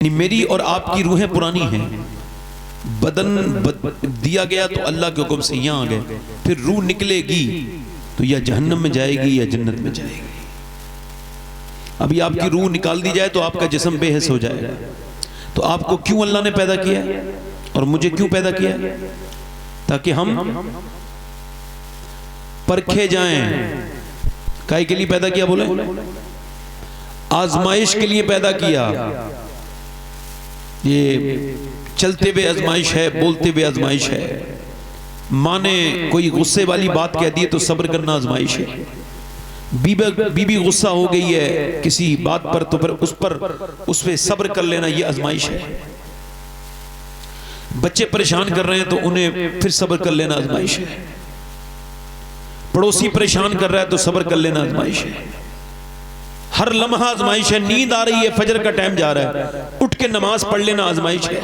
यानी मेरी और आपकी रूहें पुरानी हैं, दिया गया तो अल्लाह के हुक्म से यहाँ आ गए, फिर रूह निकलेगी तो या जहन्नम में जाएगी या जन्नत में जाएगी। अभी आपकी रूह निकाल दी जाए तो आपका जिस्म बेहिस हो जाएगा। तो आपको क्यों अल्लाह ने पैदा किया और मुझे क्यों पैदा किया? ताकि हम परखे जाएं। काहे के लिए पैदा किया बोले? आजमाइश के लिए पैदा किया। ये चलते हुए आजमाइश है, बोलते हुए आजमाइश है। माँ ने कोई गुस्से वाली बात कह दी तो सब्र करना आजमाइश है। बीबी गुस्सा हो गई है किसी बात पर तो फिर उस पे सब्र कर लेना, ये आजमाइश है। बच्चे परेशान कर रहे हैं तो उन्हें फिर सब्र कर लेना आजमाइश है। पड़ोसी परेशान कर रहा है तो सब्र कर लेना आजमाइश है। हर लम्हा आजमाइश है। नींद आ रही है, फजर का टाइम जा रहा है, उठ के नमाज पढ़ लेना आजमाइश है।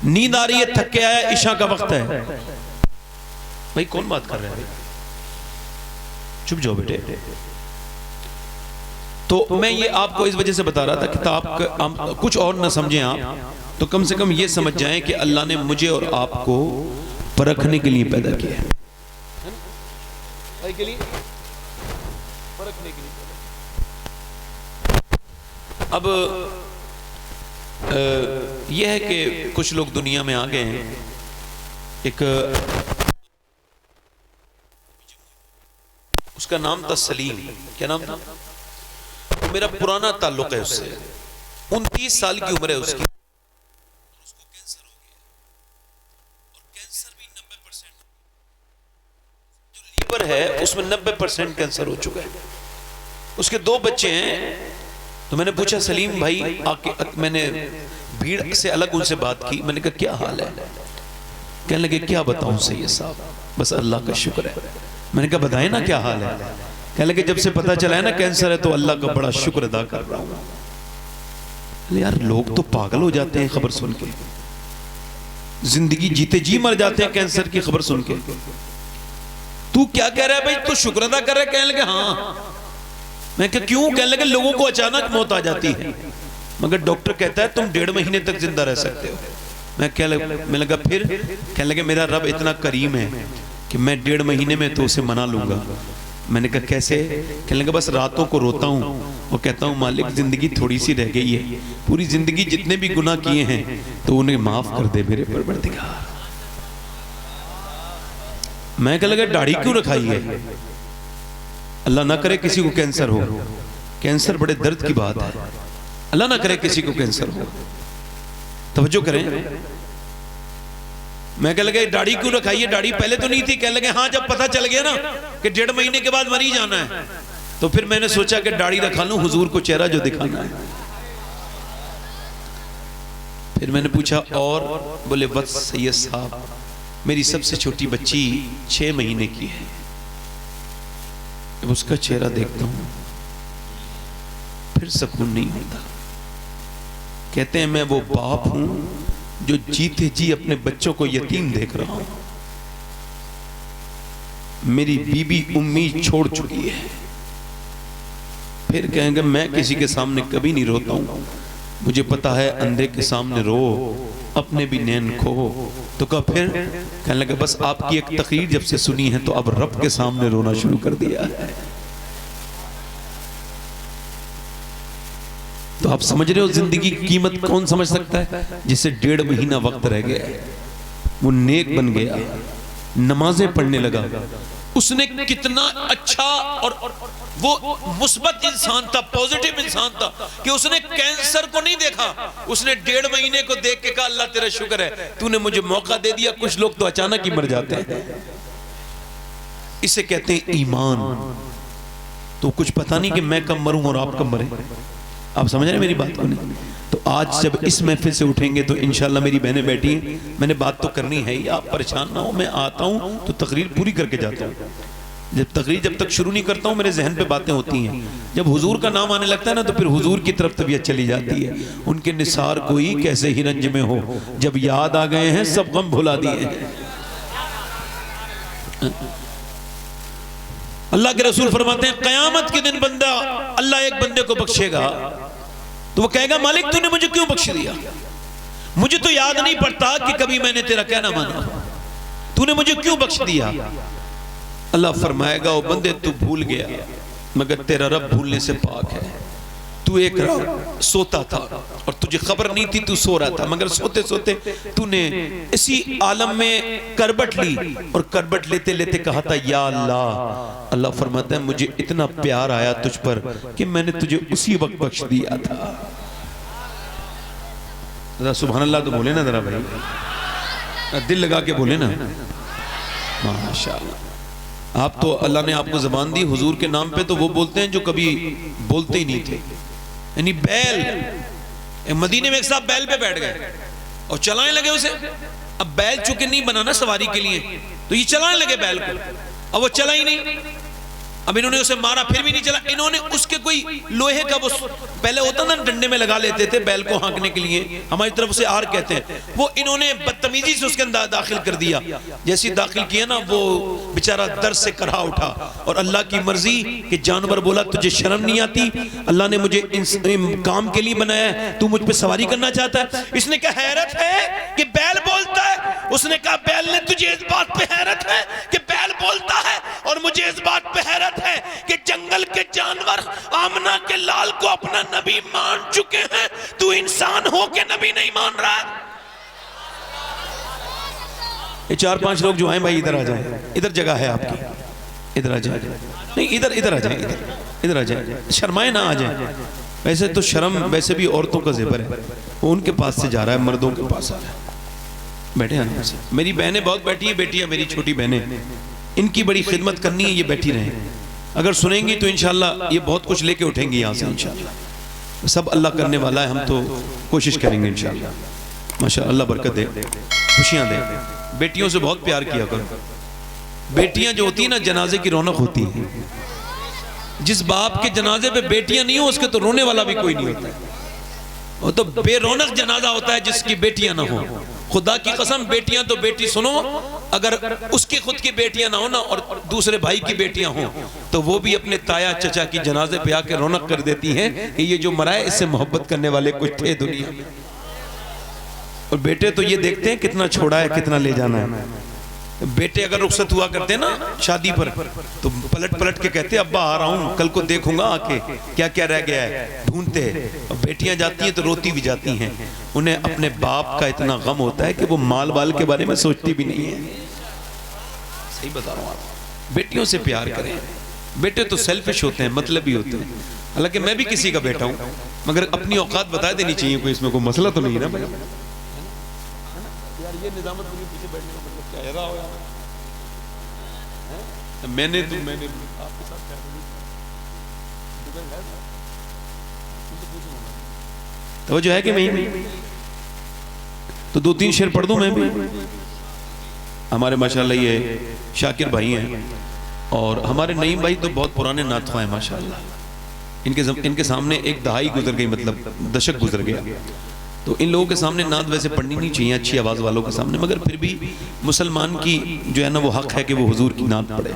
नींद आ रही है, थक के आया, ईशा का वक्त है। भाई कौन बात कर रहा है? चुप जाओ बेटे। तो मैं ये आपको इस वजह से बता रहा था कि आप कुछ और ना समझें आप, तो कम से कम ये समझ जाएं कि अल्लाह ने मुझे और आपको परखने के लिए पैदा किया है। परखने के लिए। अब यह है कि कुछ लोग दुनिया में आ गए हैं। एक उसका नाम था सलीम। क्या नाम था? तो मेरा पुराना ताल्लुक है उससे। 29 साल की उम्र है उसकी। उसको कैंसर हो गया और कैंसर भी 90%, जो लीवर है उसमें 90% कैंसर हो चुका है। उसके 2 बच्चे हैं। तो मैंने पूछा सलीम भाई आके, मैंने भीड़ से अलग उनसे बात की। मैंने कहा क्या हाल है? कहने लगे क्या बताऊं सैयद साहब, बस अल्लाह का शुक्र है। मैंने कहा बताएं ना क्या हाल है? कहने लगे जब से पता चला है ना कैंसर है तो अल्लाह का बड़ा शुक्र अदा कर रहा हूं। यार लोग तो पागल हो जाते हैं खबर सुन के, जिंदगी जीते जी मर जाते हैं कैंसर की खबर सुन के। तू क्या कह रहा है भाई? तू शुक्र अदा कर रहा है? कहने लगे हाँ। मैं कहा क्यों? कहने लगे लोगों को अचानक मौत आ जाती है, मगर डॉक्टर कहता है तुम 1.5 महीने तक जिंदा रह सकते हो। मैं लगा फिर? कहने लगे मेरा रब इतना करीम है कि मैं 1.5 महीने में तो उसे मना लूंगा। मैंने कहा कैसे? कहने लगा बस रातों को रोता हूँ और कहता हूँ मालिक जिंदगी थोड़ी सी रह गई है, पूरी जिंदगी जितने भी गुनाह किए हैं तो उन्हें माफ कर दे मेरे परवरदिगार। मैं कह लगा दाढ़ी क्यों रखाई है? अल्लाह ना करे किसी को कैंसर हो। कैंसर बड़े दर्द की बात है। अल्लाह ना करे किसी को कैंसर हो। तवज्जो करें। मैं कह लगा दाढ़ी क्यों रखाई है? दाढ़ी पहले तो नहीं थी। कह लगे हाँ जब पता चल गया ना कि 1.5 महीने के बाद मरी जाना है तो फिर मैंने सोचा कि दाढ़ी रखा लूं, हुजूर को चेहरा जो दिखाना है। फिर मैंने पूछा और? बोले बस सैयद साहब मेरी सबसे छोटी बच्ची 6 महीने की है, उसका चेहरा देखता हूं फिर सुकून नहीं होता। कहते हैं मैं वो बाप हूं जो जीते जी अपने बच्चों को यतीम देख रहा हूं। मेरी बीबी उम्मीद छोड़ चुकी है। फिर कहेंगे मैं किसी के सामने कभी नहीं रोता हूं, मुझे पता है अंधे के सामने रो अपने भी नैन खो। तो कब फिर? कहने लगे बस आपकी एक तकरीर जब से सुनी है तो अब रब के सामने रोना शुरू कर दिया है। तो आप समझ रहे हो जिंदगी की कीमत कौन समझ सकता है? जिसे 1.5 महीना वक्त रह गया, वो नेक बन गया, नमाजें पढ़ने लगा, उसने कितना अच्छा और वो मुस्बत इंसान था, पॉजिटिव इंसान था कि उसने कैंसर को नहीं देखा, उसने 1.5 महीने को देख के कहा अल्लाह तेरा शुक्र है तूने मुझे मौका दे दिया। कुछ लोग तो अचानक ही मर जाते हैं। इसे कहते हैं ईमान। तो कुछ पता नहीं कि मैं कब मरूं और आप कब मरें। आप समझ रहे मेरी बात को? नहीं तो आज जब इस महफिल से उठेंगे तो इंशाल्लाह मेरी बहनें बैठी हैं, मैंने बात तो करनी है ही, आप परेशान ना हो। मैं आता हूं तो तकरीर पूरी करके जाता हूं। जब तक शुरू नहीं करता हूं मेरे जहन पे बातें होती हैं। जब हुजूर का नाम आने लगता है ना तो फिर हुजूर की तरफ तबीयत चली जाती है। उनके निसार कोई कैसे ही रंज में हो, जब याद आ गए हैं सब गम भुला दिए हैं। अल्लाह के रसूल फरमाते हैं क़यामत के दिन बंदा, अल्लाह एक बंदे को बख्शेगा तो वो कहेगा मालिक तूने मुझे क्यों बख्श दिया, मुझे तो याद नहीं पड़ता कि कभी मैंने तेरा कहना माना, तूने मुझे क्यों बख्श दिया। अल्लाह फरमाएगा ओ बंदे तू भूल गया, मगर तेरा रब भूलने से पाक है। तू एक रात सोता था और तुझे खबर नहीं थी तू सो रहा था, मगर सोते सोते तूने इसी आलम में करबट ली और करबट लेते लेते कहा था या अल्लाह। अल्लाह फरमाता है मुझे इतना प्यार आया तुझ पर कि मैंने तुझे उसी वक्त बख्श दिया था। सुभान अल्लाह तो बोले ना जरा भाई, दिल लगा के बोले ना माशाअल्लाह। आप तो अल्लाह ने आपको ज़बान दी हुजूर के नाम पे, तो वो बोलते हैं जो कभी बोलते ही नहीं थे। यानी बैल, मदीने में एक साहब बैल पे बैठ गए और चलाने लगे उसे। अब बैल चूंकि नहीं बना ना सवारी के लिए, तो ये चलाने लगे बैल को, अब वो चला ही नहीं। अब इन्होंने उसे मारा फिर भी नहीं चला। इन्होंने उसके कोई लोहे का वो पहले होता ना डंडे में लगा लेते थे बैल को हाँकने के लिए, हमारी तरफ से आर कहते हैं, वो इन्होंने बदतमीजी से उसके अंदर दाखिल कर दिया। जैसे दाखिल किया ना वो बेचारा दर्द से करहा उठा और अल्लाह की मर्जी कि जानवर बोला तुझे शर्म नहीं आती, अल्लाह ने मुझे इस काम के लिए बनाया है, तू मुझ पर सवारी करना चाहता है। इसने कहा हैरत है कि बैल बोलता है। उसने कहा बैल ने तुझे इस बात पे हैरत है कि बैल बोलता है, और मुझे इस बात पे हैरत है कि जंगल के जानवर आमना के लाल को अपना नबी मान चुके हैं, तू इंसान हो के नबी नहीं मान रहा। ये 4-5 लोग जो आए भाई इधर आ जाए, इधर जगह है आपकी, इधर आ जाए, नहीं इधर इधर आ जाए, इधर आ जाए, शर्माए ना आ जाए। वैसे तो शर्म वैसे भी औरतों का ज़ेवर है, वो उनके पास से जा रहा है, मर्दों के पास आ रहा है। बैठे आराम से, मेरी बहनें बहुत बैठी है, बेटियां मेरी छोटी बहनें, इनकी बड़ी खिदमत करनी है, ये बैठी रहें। अगर सुनेंगी तो इंशाल्लाह ये बहुत कुछ लेके उठेंगी यहाँ से इंशाल्लाह। सब अल्लाह करने वाला है, हम तो कोशिश करेंगे इंशाल्लाह। माशाअल्लाह, अल्लाह बरकत दे, खुशियाँ दे। बेटियों से बहुत प्यार किया करो। बेटियां जो होती है ना जनाजे की रौनक होती है। जिस बाप के जनाजे पे बेटियां नहीं हो उसके तो रोने वाला भी कोई नहीं होता। वो तो बेरौनक जनाजा होता है जिसकी बेटियां ना हो। खुदा की कसम, बेटियां तो बेटी सुनो, अगर उसकी खुद की बेटियां ना हो ना और दूसरे भाई की बेटियां हो तो वो भी अपने ताया चचा की जनाजे पे आके रौनक कर देती हैं कि ये जो मरा है इससे मोहब्बत करने वाले कुछ थे दुनिया में। और बेटे तो ये देखते हैं कितना छोड़ा है, कितना ले जाना है। बेटे अगर रुखसत हुआ करते ना शादी पर तो पलट पलट के कहते अब्बा आ रहा हूँ, कल को देखूंगा आके क्या क्या रह गया है, ढूंढते। और बेटियां जाती हैं तो रोती भी जाती हैं, उन्हें अपने बाप का इतना गम होता है कि वो माल बाल के बारे में सोचती भी नहीं है। सही बता रहा हूँ आप, बेटियों से प्यार करें। बेटे तो सेल्फिश होते हैं, मतलबी होते हैं। हालांकि मैं भी किसी का बेटा हूँ, मगर अपनी औकात बता देनी चाहिए, कोई इसमें कोई मसला तो नहीं है ना भाई। यार ये निजामत के पीछे बैठने का मतलब क्या है? मैंने आपके साथ तो जो है कि मैं तो 2-3 शेर पढ़ दूं मैं भी। हमारे माशाल्लाह ये शाकिर भाई हैं और हमारे नईम भाई तो बहुत पुराने नातख़्वाह हैं माशाल्लाह। इनके सामने एक दहाई गुजर गई, मतलब दशक गुजर गया। तो इन लोगों के सामने नात वैसे पढ़नी नहीं चाहिए अच्छी आवाज़ वालों के सामने, मगर फिर भी मुसलमान की जो है ना वो हक है कि वो हुजूर की नात पढ़े।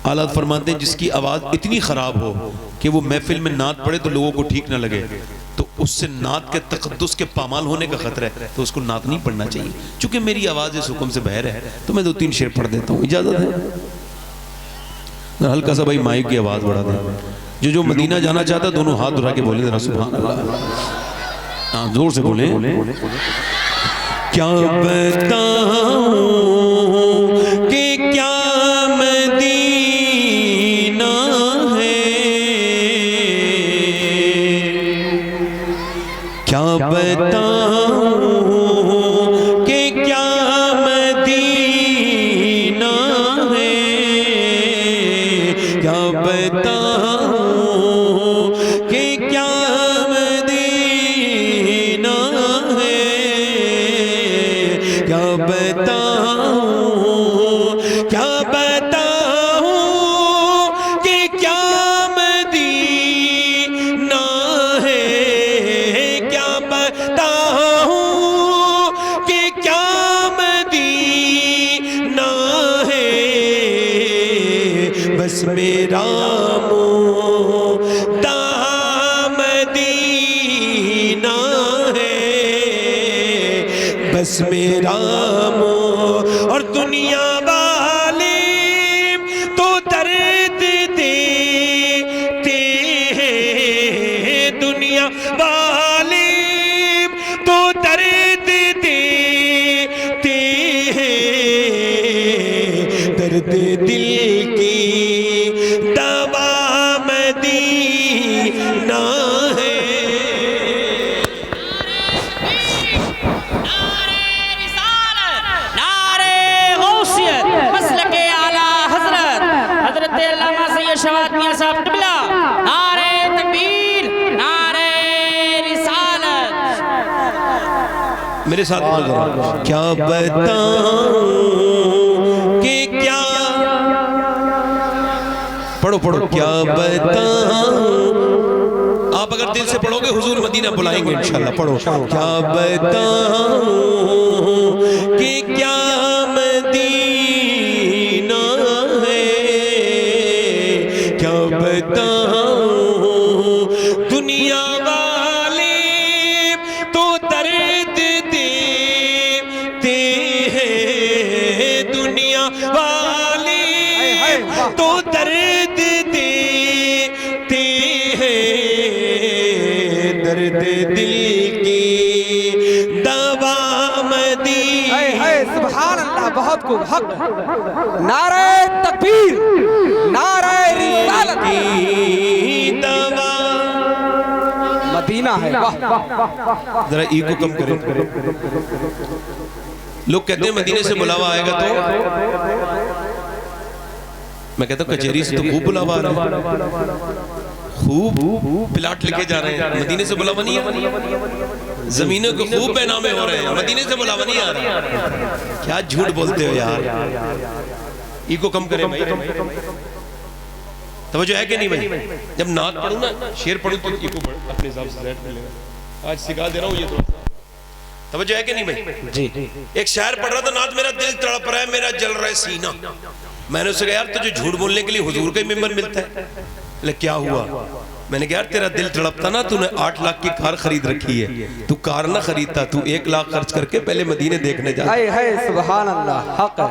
आला फरमाते हैं जिसकी आवाज़ इतनी ख़राब हो कि वो महफिल में नात पढ़े तो लोगों को ठीक ना लगे, तो उससे नात के तक़द्दुस के पामाल होने का खतरा है, तो उसको नात नहीं पढ़ना चाहिए। चूँकि मेरी आवाज़ इस हुक्म से बहर है तो मैं 2-3 शेर पढ़ देता हूँ, इजाज़त है? हल्का सा भाई माइक की आवाज़ बढ़ा दें। जो मदीना जाना चाहता दोनों हाथ उठा के बोले जरा सुभान अल्लाह। हाँ जोर से बोले। क्या बताऊं कि क्या मदीना है, क्या बताऊं कि क्या मदीना है, क्या बताऊं कि क्या मदीना है, क्या बताऊं, क्या बताऊं कि क्या मदीना है, क्या बताऊं कि क्या मदीना है। बस मेरा मुद्दा मदीना रस्मे रामो और दुनिया वाले तो दर्द देते हैं, दुनिया वाले तो दर्द देते हैं, दर्द दिल की दवा मदीना है। मेरे साथ क्या बताऊं कि क्या, पढ़ो पढ़ो, क्या बताऊं। आप अगर दिल से पढ़ोगे हुजूर मदीना बुलाएंगे इंशाल्लाह। पढ़ो, क्या बताऊं कि क्या मदीना है, क्या बताऊं दुनिया वाले तो दर्द देते हैं, दुनिया वाले तो दर्द देते हैं, दर्द दिल की दवा मदीना है। सुभान अल्लाह, बहुत खूब, हक। नारे तकबीर, नारे रिसालत की दवा मदीना है। वाह, जरा ई को कम करें। लोग कहते हैं मदीने से बुलावा आएगा तो, मैं कहता हूँ कचहरी से तो खूब बुलावा आ रहा है, खूब प्लाट लेके जा रहे हैं, मदीने से बुलावा नहीं आ रहा। जमीनों को खूब बेनामे हो रहे हैं, मदीने से बुलावा नहीं आ रहा। क्या झूठ बोलते हो यार। ई को कम करें भाई, तवज्जो है कि नहीं भाई। जब नात पढ़ूं ना, शेर पढ़ूं तो ई को पढ़ अपने हिसाब से सेट कर लेगा। आज सिखा दे रहा हूँ ये तो, तवज्जो है कि नहीं भाई जी। एक शायर पढ़ रहा था, नात मेरा दिल तड़प रहा है, मेरा जल रहा है सीना। मैंने उससे कहा यार तुझे झूठ बोलने के लिए हुजूर का ही मेंबर मिलता है। ले क्या हुआ? मैंने कहा यार तेरा दिल तड़पता ना, तूने 8 लाख की कार खरीद रखी है, तू कार ना खरीदता, तू 1 लाख खर्च करके पहले मदीने देखने जा। सुभान अल्लाह, हक है।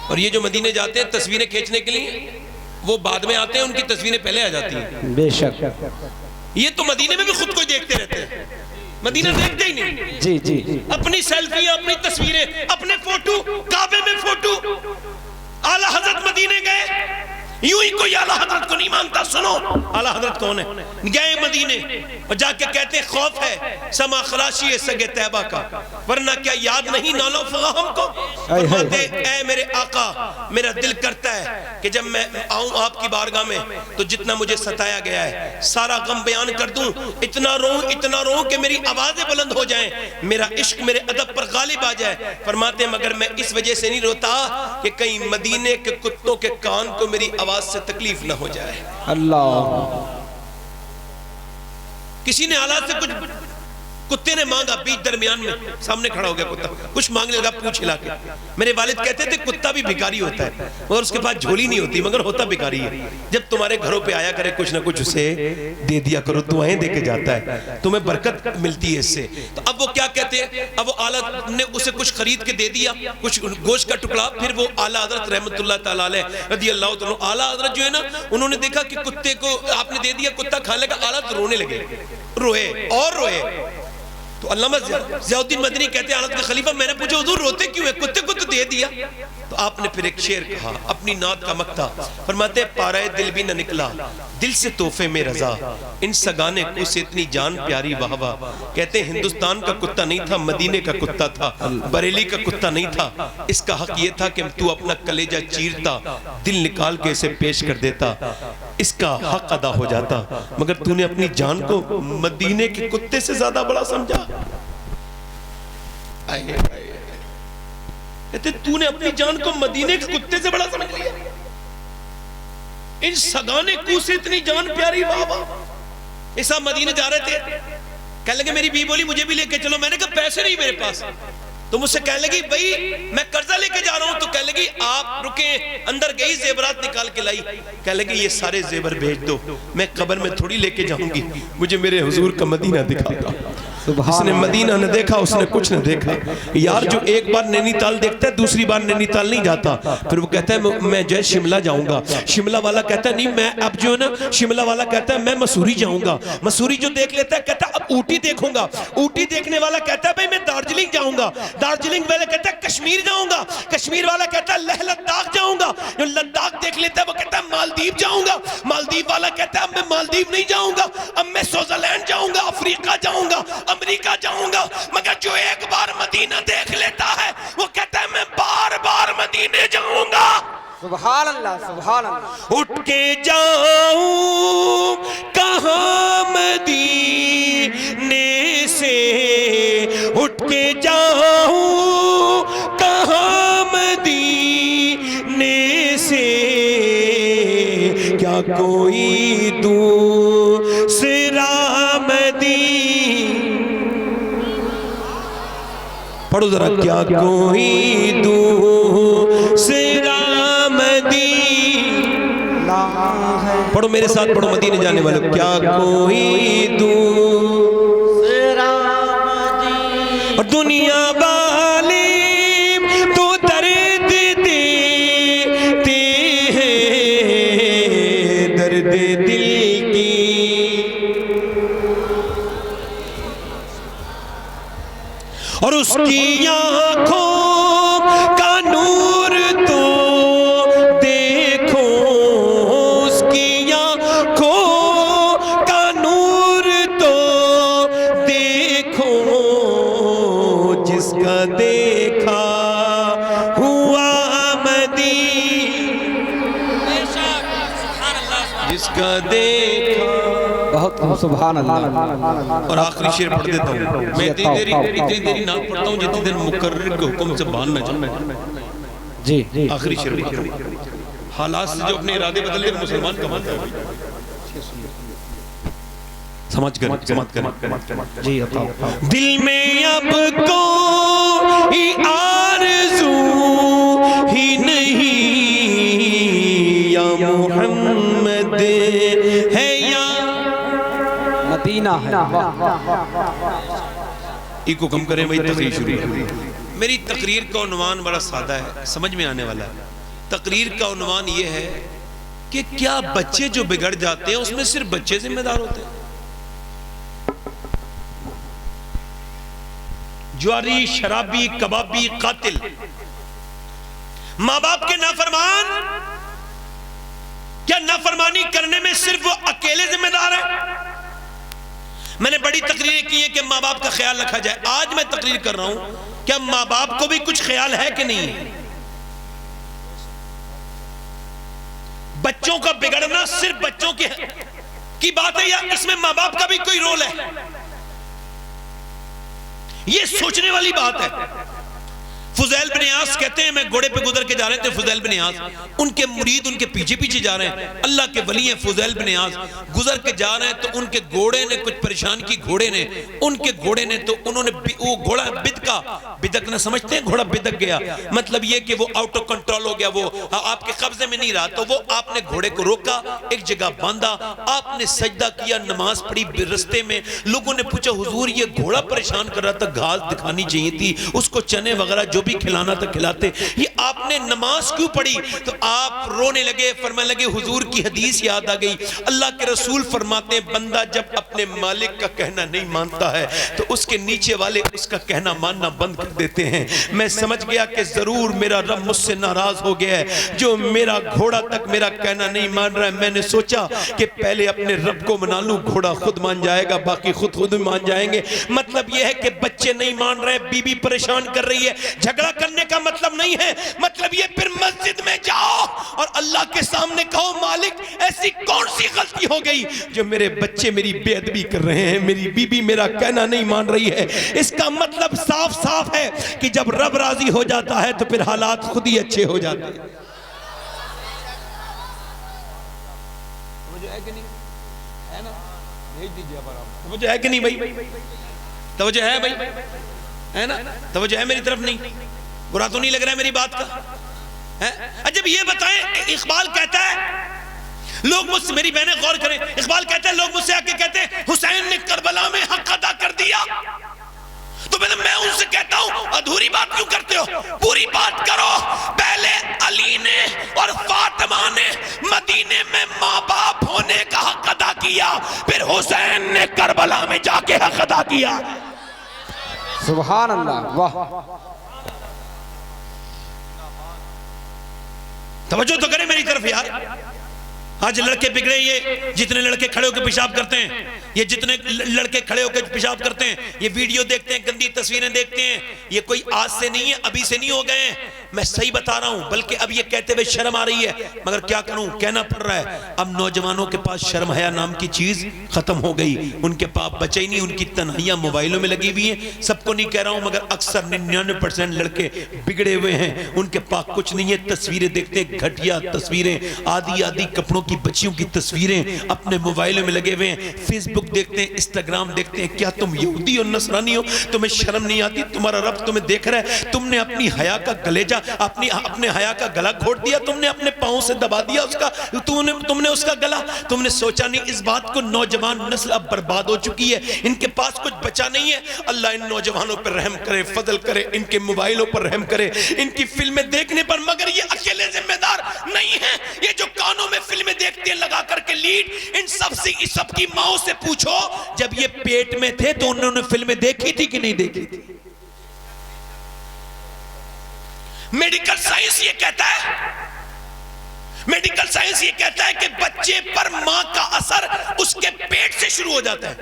और ये जो मदीने जाते हैं तस्वीरें खींचने के लिए, वो बाद में आते हैं, उनकी तस्वीरें पहले आ जाती हैं। बेशक, ये तो मदीने में भी खुद को देखते रहते हैं, मदीना देखते ही नहीं। जी जी, अपनी सेल्फियां, अपनी तस्वीरें, अपने फोटो, काबे में फोटो। आला हजरत मदीने गए, यूं ही कोई आला हजरत को नहीं मानता। सुनो आला हजरत कौन है? गए मदीने और जाके कहते खौफ है समा खराशी सगे तैबा का, वरना क्या याद नहीं नालो फगाम को। फरमाते ऐ मेरे आका, मेरा दिल करता है कि जब मैं आऊं आपकी बारगाह में तो जितना मुझे सताया गया है सारा गम बयान कर दूं, इतना रोऊं कि मेरी आवाजें बुलंद हो जाएं, मेरा इश्क मेरे अदब पर गालिब आ जाए। फरमाते मगर मैं इस वजह से नहीं रोता कि कहीं मदीने के कुत्तों के कान को मेरी आवाज से तकलीफ ना हो जाए। अल्लाह, किसी ने हालात से कुछ, कुत्ते ने मांगा, बीच दरमियान में सामने खड़ा हो गया कुत्ता, कुछ मांगने लगा पूंछ हिला के। मेरे वालिद कहते थे कुत्ता भी भिखारी होता है, मगर उसके पास झोली नहीं होती, मगर होता भिखारी है। जब तुम्हारे घरों पे आया करे कुछ ना कुछ उसे दे दिया करो, दुआएं दे के जाता है, तुम्हें बरकत मिलती है इससे। तो अब वो क्या कहते हैं, अब वो आला ने उसे कुछ खरीद के दे दिया, कुछ गोश्त का टुकड़ा। फिर वो आला हजरत रहमतुल्लाह ताला अलैह रज़ी अल्लाह तआला, आला हजरत जो है ना, उन्होंने देखा कि कुत्ते को आपने दे दिया, कुत्ता खाने लगा, आला तो रोने लगे, रोए और रोए। तो अल्लामा ज़ियाउद्दीन मदनी कहते हैं आलत के खलीफा, मैंने पूछा हुजूर रोते क्यों है, कुत्ते को तो दे दिया। तो आपने फिर एक शेर कहा, अपनी नात का मक्ता। फरमाते पाराए दिल भी न निकला दिल से तोहफे में रजा, इन सगाने को से इतनी जान प्यारी वाह वाह। कहते हिंदुस्तान का कुत्ता नहीं था, मदीने का कुत्ता था, बरेली का कुत्ता नहीं था। इसका हक ये था कि तू अपना कलेजा चीरता, दिल निकाल के इसे पेश कर देता, इसका हक अदा हो जाता, मगर तूने अपनी जान को मदीने के कुत्ते से ज्यादा बड़ा समझा। कहते तूने अपनी जान को मदीने के कुत्ते से बड़ा समझ लिया, इन सगाने को से इतनी जान प्यारी वाह वाह। ऐसा मदीने जा रहे थे, कहने लगे मेरी बीवी बोली मुझे भी लेके चलो। मैंने कहा पैसे नहीं मेरे पास। तो मुझसे कहने लगी भाई मैं कर्जा लेके जा रहा हूं। तो कहने लगी आप रुके, अंदर गई, जेवरात निकाल के लाई। कहने लगी ये सारे जेवर भेज दो, मैं कब्र में थोड़ी लेके जाऊंगी, मुझे मेरे हुजूर का मदीना दिखा दो। जिसने मदीना न देखा उसने कुछ न देखा। यार जो एक बार नैनीताल देखता है दूसरी बार नैनीताल नहीं जाता। फिर वो कहता है मैं जो है शिमला जाऊंगा। शिमला वाला कहता है नहीं मैं अब जो है ना, शिमला वाला कहता है मैं मसूरी जाऊंगा। मसूरी जो देख लेता है कहता है अब ऊटी देखूंगा। ऊटी देखने वाला कहता है भाई मैं दार्जिलिंग जाऊंगा। दार्जिलिंग वाला कहता है कश्मीर जाऊंगा। कश्मीर वाला कहता है लेह लद्दाख जाऊंगा। जो लद्दाख देख लेता है वो कहता है मालदीव जाऊंगा। मालदीव वाला कहता है अब मैं मालदीव नहीं जाऊंगा, अब मैं स्विट्जरलैंड जाऊंगा, अफ्रीका जाऊंगा, अमेरिका जाऊंगा। मगर जो एक बार मदीना देख लेता है वो कहता है मैं बार बार मदीने जाऊंगा। सुभान अल्लाह, सुभान अल्लाह। उठ के जाऊं कहां मदीने से, उठ के जाऊं कहां मदीने से, क्या कोई दूसरा पढ़ो जरा, क्या कोई दूसरा मदीना है। पढ़ो मेरे साथ पढ़ो मदीने जाने वाले, क्या कोई दूसरा मदीना। और दुनिया वाले तो दर्द देते हैं, दर्द दिल की। और उसकी आंखों का नूर तो देखो, उसकी आंखों का नूर तो देखो, जिसका देखा हुआ मदीना, जिसका देखा। बहुत सुभान अल्लाह। और आखिरी शेर पढ़ देता हूँ मैं। इतनी देरी नात पढ़ता हूँ जितनी देर मुकर्रर के हुक्म से बाहर न जाए। जी आखिरी शेर हालात से जो अपने इरादे बदल ले मुसलमान कमाल कर समझ कर जी। दिल में अब कोई आरज़ू ही नहीं, या मोहम्मद है या मदीना है। इको कम करें भाई, तकरीर शुरू है। मेरी तकरीर का उन्वान बड़ा सादा है, समझ में आने वाला है। तकरीर का उन्वान ये है कि क्या बच्चे जो बिगड़ जाते हैं उसमें सिर्फ बच्चे जिम्मेदार होते हैं? जुआरी, शराबी, कबाबी, कातिल, माँ बाप के नाफरमान, क्या नाफरमानी करने में सिर्फ वो अकेले जिम्मेदार है? मैंने बड़ी तकरीरें की हैं कि माँ बाप का ख्याल रखा जाए। आज मैं तकरीर कर रहा हूं, क्या माँ बाप को भी कुछ ख्याल है कि नहीं है? बच्चों का बिगड़ना सिर्फ बच्चों की बात है या इसमें माँ बाप का भी कोई रोल है? यह सोचने वाली बात है। फुजैल बिन यास कहते हैं मैं घोड़े पे गुजर के जा रहे थे, फुजैल बिन यास, उनके मुरीद उनके पीछे पीछे जा रहे हैं, अल्लाह के वली हैं फुजैल बिन यास, गुजर के जा रहे हैं तो उनके घोड़े ने कुछ परेशान की, घोड़े ने उनके घोड़े ने तो उन्होंने वो घोड़ा बिदका, बिदकना समझते हैं, घोड़ा बिदक गया, मतलब ये कि वो आउट ऑफ कंट्रोल हो गया, वो आपके कब्जे में नहीं रहा। तो वो आपने घोड़े को रोका, एक जगह बांधा, आपने सजदा किया, नमाज पढ़ी। रस्ते में लोगों ने पूछा हुजूर ये घोड़ा परेशान कर रहा था, घास दिखानी चाहिए थी उसको, चने वगैरह जो भी खिलाना था खिलाते, ये आपने नमाज क्यों पढ़ी? तो आप रोने लगे, फरमाने लगे हुजूर की हदीस याद आ गई, अल्लाह के रसूल फरमाते हैं बंदा जब अपने मालिक का कहना नहीं मानता है तो उसके नीचे वाले उसका कहना मानना बंद कर देते हैं। मैं समझ गया कि जरूर मेरा रब मुझसे नाराज हो गया है, जो मेरा घोड़ा तक मेरा कहना नहीं मान रहा है। मैंने सोचा कि पहले अपने रब को मना लूं, घोड़ा खुद मान जाएगा, बाकी खुद मान जाएंगे। मतलब यह है कि बच्चे नहीं मान रहे, बीबी परेशान कर रही है, झगड़ा करने का मतलब नहीं है, मतलब ये फिर मस्जिद में जाओ और अल्लाह के सामने कहो मालिक ऐसी कौन सी गलती हो गई जो मेरे बच्चे मेरी बेअदबी कर रहे हैं, मेरी बीबी मेरा कहना नहीं मान रही है। इसका मतलब साफ साफ है कि जब रब राजी हो जाता है तो फिर हालात खुद ही अच्छे हो जाते हैं। तवज्जो है कि नहीं भाई? तवज्जो है भाई, है ना? तवज्जो है मेरी तरफ? नहीं, बुरा तो नहीं लग रहा है मेरी बात का? है? अच्छा ये बताएं, इकबाल कहता है लोग मुझसे, मेरी बहनें गौर करें, इकबाल कहता है लोग मुझसे आके कहते हैं हुसैन ने करबला में हक अदा कर दिया। पूरी बात करो। पहले अली ने और फातिमा ने मदीने में माँ बाप होने का हक अदा किया, फिर हुसैन ने करबला में जाके हक अदा किया। सुभान अल्लाह, वाह। तवज्जो तो करें मेरी तरफ यार। आज लड़के बिगड़े, ये जितने लड़के खड़े होकर पेशाब करते हैं, ये जितने लड़के खड़े होकर पेशाब करते हैं, ये वीडियो देखते हैं, गंदी तस्वीरें देखते हैं, ये कोई आज से नहीं है, अभी से नहीं हो गए हैं। मैं सही बता रहा हूं, बल्कि अब ये कहते हुए शर्म आ रही है, मगर क्या करूं, कहना पड़ रहा है। अब नौजवानों के पास शर्म हया नाम की चीज खत्म हो गई, उनके पास बचे ही नहीं, उनकी तन्हाइयां मोबाइलों में लगी हुई हैं। सबको नहीं कह रहा हूं, मगर अक्सर 99% लड़के बिगड़े हुए हैं, उनके पास कुछ नहीं है। तस्वीरें देखते हैं, घटिया तस्वीरें, आदि आदि कपड़ों की बच्चियों की तस्वीरें अपने मोबाइलों में लगे हुए हैं। फेसबुक देखते हैं, इंस्टाग्राम देखते हैं। क्या तुम यहूदी और नसरानी हो? तुम्हें शर्म नहीं आती? तुम्हारा रब तुम्हें देख रहा है। तुमने अपनी हया का गलेजा, अपने हया का गला घोट दिया, तुमने अपने पांव से दबा दिया उसका, तुमने उसका गला। तुमने सोचा नहीं इस बात को। नौजवान नस्ल अब बर्बाद हो चुकी है, इनके पास कुछ बचा नहीं है। अल्लाह इन नौजवानों पर रहम करे, फजल करे, इनके मोबाइलों पर रहम करे, इनकी फिल्में देखने पर। मगर ये अकेले जिम्मेदार नहीं है। ये जो कानों में फिल्में देखते हैं लगा करके लीड, इन सबकी माओ से पूछो, जब ये पेट में थे तो उन्होंने फिल्में देखी थी कि नहीं देखी थी? मेडिकल साइंस ये कहता है, मेडिकल साइंस ये कहता है कि बच्चे पर मां का असर उसके पेट से शुरू हो जाता है,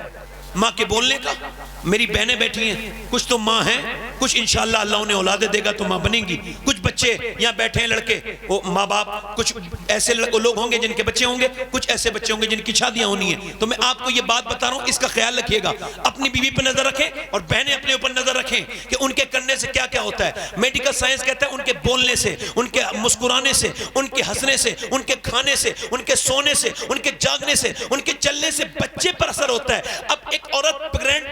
मां के बोलने का। मेरी बहनें बैठी हैं, कुछ तो मां हैं, कुछ इंशाअल्लाह अल्लाह उन्हें औलादे देगा तो मां बनेंगी। कुछ बच्चे यहाँ बैठे हैं लड़के, वो माँ बाप, कुछ ऐसे लोग होंगे जिनके बच्चे होंगे, कुछ ऐसे बच्चे होंगे जिनकी शादियां होनी है। तो मैं आपको ये बात बता रहा हूँ, इसका ख्याल रखिएगा। अपनी बीवी पर नजर रखें और बहनें अपने ऊपर नजर रखें कि उनके करने से क्या क्या होता है। मेडिकल साइंस कहता है उनके बोलने से, उनके मुस्कुराने से, उनके हंसने से, उनके खाने से, उनके सोने से, उनके जागने से, उनके चलने से बच्चे पर असर होता है। अब एक औरत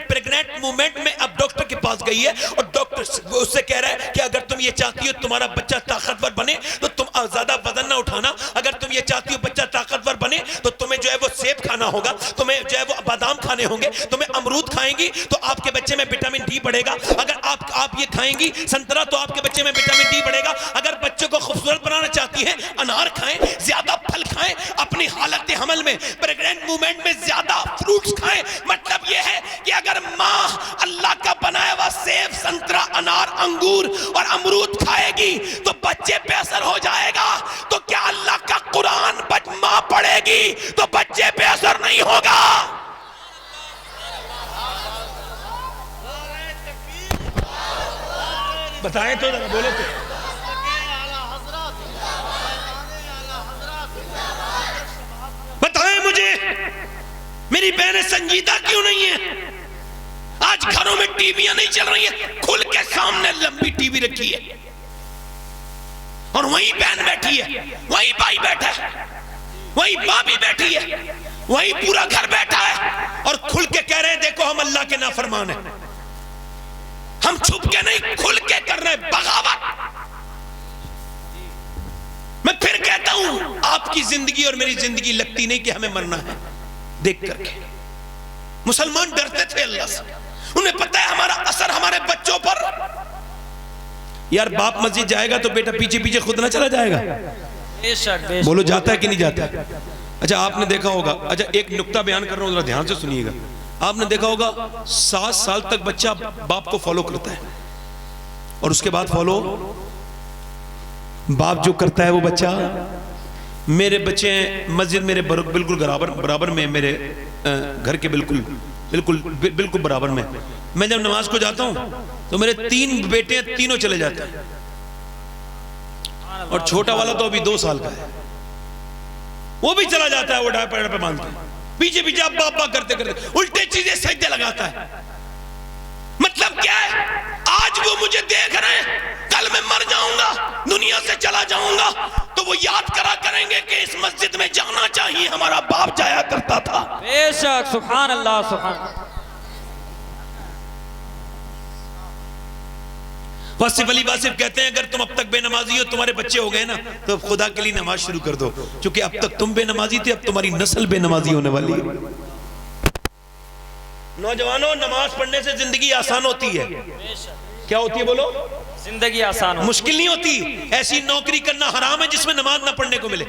प्रेग्नेंट मूवमेंट में अब डॉक्टर के पास गई है और डॉक्टर उससे कह रहा है कि अगर तुम ये चाहती हो तुम्हारा बच्चा ताकतवर बने तो तुम ज्यादा वजन ना उठाना। अगर तुम ये चाहती हो बच्चा ताकतवर बने तो तुम्हें जो है वो सेब खाना होगा, तुम्हें जो है वो बादाम खाने होंगे, तुम्हें अमरूद खाएंगी तो आपके बच्चे में विटामिन डी बढ़ेगा। अगर आप ये खाएंगी संतरा तो आपके बच्चे में विटामिन डी बढ़ेगा। अगर बच्चे को खूबसूरत बनाना चाहती हैं, अनार खाएं, ज्यादा फल खाएं, अपनी हालत हमल में प्रेग्नेंट मूवमेंट में ज्यादा फ्रूट्स खाएं। मतलब यह है कि अगर माँ अल्लाह का बनाया हुआ सेब, संतरा, अनार, अंगूर और अमरूद खाएगी तो बच्चे पे असर हो जाएगा। तो क्या अल्लाह का कुरान माँ पढ़ेगी तो बच्चे पे असर नहीं होगा? बताएं तो, बोले तो। बताएं मुझे, मेरी बहनें संजीदा क्यों नहीं है? आज घरों में टीवियां नहीं चल रही है, खुल के सामने लंबी टीवी रखी है और वहीं बहन बैठी है, वहीं भाई बैठा है, वहीं मां भी बैठी है, वहीं पूरा घर बैठा है और खुल के कह रहे हैं देखो हम अल्लाह के नाफरमान हैं। हम छुप के नहीं, खुल के कर रहे हैं बगावत। मैं फिर कहता हूं, आपकी जिंदगी और मेरी जिंदगी लगती नहीं कि हमें मरना है देख करके। मुसलमान डरते थे अल्लाह से, उन्हें पता है हमारा असर हमारे बच्चों पर। यार बाप मस्जिद जाएगा तो बेटा पीछे पीछे खुद ना चला जाएगा? बोलो जाता है कि नहीं जाता? अच्छा आपने देखा होगा, अच्छा एक नुक्ता बयान कर रहा हूं, जरा ध्यान से सुनिएगा। आपने देखा होगा 7 साल तक बच्चा बाप को फॉलो करता है और उसके बाद फॉलो बाप जो करता है वो बच्चा। मेरे बच्चे मस्जिद मेरे बिल्कुल बराबर में, मेरे घर के बिल्कुल बराबर में। मैं जब नमाज को जाता हूं तो मेरे 3 बेटे तीनों चले जाते हैं और छोटा वाला तो अभी 2 साल का है, वो भी चला जाता है, वो डायपर पे बांध के पीछे पीछे आप बाप करते करते उल्टे चीजें सजदे लगाता है। मतलब क्या है? आज वो मुझे देख रहे हैं, कल मैं मर जाऊंगा, दुनिया से चला जाऊंगा, तो वो याद करा करेंगे कि इस मस्जिद में जाना चाहिए, हमारा बाप जाया करता था। बेशक, सुभान अल्लाह, सुभान। वासिफ अली वासिफ कहते हैं अगर तुम अब तक बेनमाजी हो, तुम्हारे बच्चे हो गए ना, तो खुदा के लिए नमाज शुरू कर दो, क्योंकि अब तक तुम बेनमाजी थे, अब तुम्हारी नस्ल बेनमाजी होने वाली है। नौजवानों, नमाज पढ़ने से जिंदगी आसान होती है। क्या होती है बोलो? जिंदगी आसान हो। मुश्किल नहीं होती। ऐसी नौकरी करना हराम है जिसमें नमाज ना पढ़ने को मिले।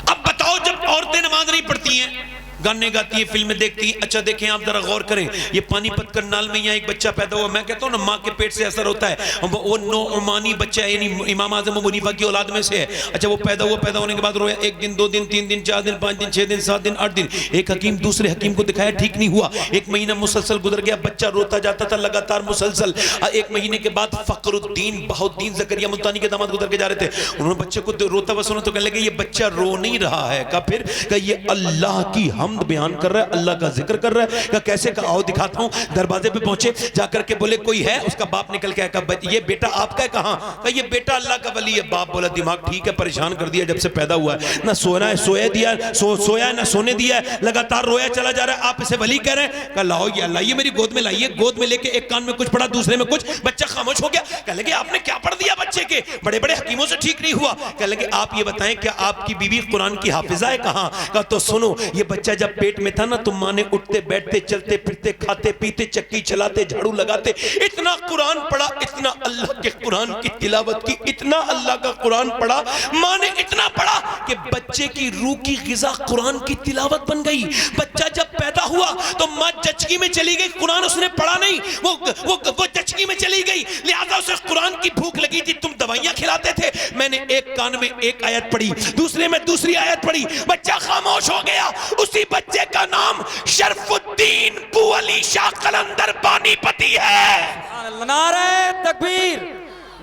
अब बताओ, जब औरतें नमाज नहीं पढ़ती हैं, गाने गाती है, फिल्में देखती है। अच्छा देखें आप जरा गौर करें, ये पानीपत करनाल में यहाँ एक बच्चा पैदा हुआ, मैं कहता हूँ ना माँ के पेट से असर होता है, वो नौमानी बच्चा है, यानी इमाम आजम अबू हनीफा की औलाद में से है। अच्छा वो पैदा हुआ, पैदा होने के बाद रोया 1 दिन 2 दिन 3 दिन 4 दिन 5 दिन 6 दिन 7 दिन 8 दिन। एक हकीम दूसरे हकीम को दिखाया, ठीक नहीं हुआ। 1 महीना मुसलसल गुजर गया, बच्चा रोता जाता था लगातार मुसलसल। 1 महीने के बाद फखरुद्दीन बहाउद्दीन ज़करिया मुल्तानी के दामाद गुजर के जा रहे थे, उन्होंने बच्चे को रोता हुआ सुना तो कहने लगे ये बच्चा रो नहीं रहा है। का फिर ये अल्लाह की हमद बयान कर रहा है, अल्लाह का जिक्र कर रहा है। का कैसे? का आओ दिखाता हूं। दरवाजे पे पहुंचे, जाकर के बोले कोई है? उसका बाप निकल के आया, ये बेटा आपका है? कहां? का ये बेटा अल्लाह का वली है। बाप बोला दिमाग ठीक है, परेशान कर दिया जब से पैदा हुआ है, ना सोना है सोया दिया, सोया ना सोने दिया है, लगातार रोया चला जा रहा है, आप इसे वली कह रहे हैं। का लाओ ये अल्लाह, ये मेरी गोद में लाइए। गोद में लेके एक कान में कुछ पढ़ा, दूसरे में कुछ, बच्चा खामोश हो गया। कह लगे आपने क्या पढ़ दिया बच्चे के? बड़े बड़े हकीमों से ठीक नहीं हुआ। कह लगे आप ये बताएं क्या आपकी बीवी कुरान की हाफिजा है? कहां? का तो सुनो, ये बच्चा जब पेट में था ना तो माँ ने उठते बैठते चलते फिरते खाते पीते चक्की चलाते झाड़ू लगाते इतना कुरान पढ़ा, इतना अल्लाह के कुरान की तिलावत की, इतना अल्लाह का कुरान पढ़ा, माँ ने इतना पढ़ा कि बच्चे की रूह की ग़िज़ा कुरान की तिलावत बन गई। बच्चा जब पैदा हुआ तो माँ जचकी में चली गई, कुरान उसने पढ़ा नहीं, वो जचकी में चली गई, लिहाजा उसे कुरान की भूख लगी थी। तुम दवाइयां खिलाते थे, मैंने एक कान में एक आयत पढ़ी, दूसरे में दूसरी आयत पढ़ी, बच्चा खामोश हो गया। उसी बच्चे का नाम शरफुद्दीन बू अली शाह कलंदर पानीपती है। नारे तकबीर,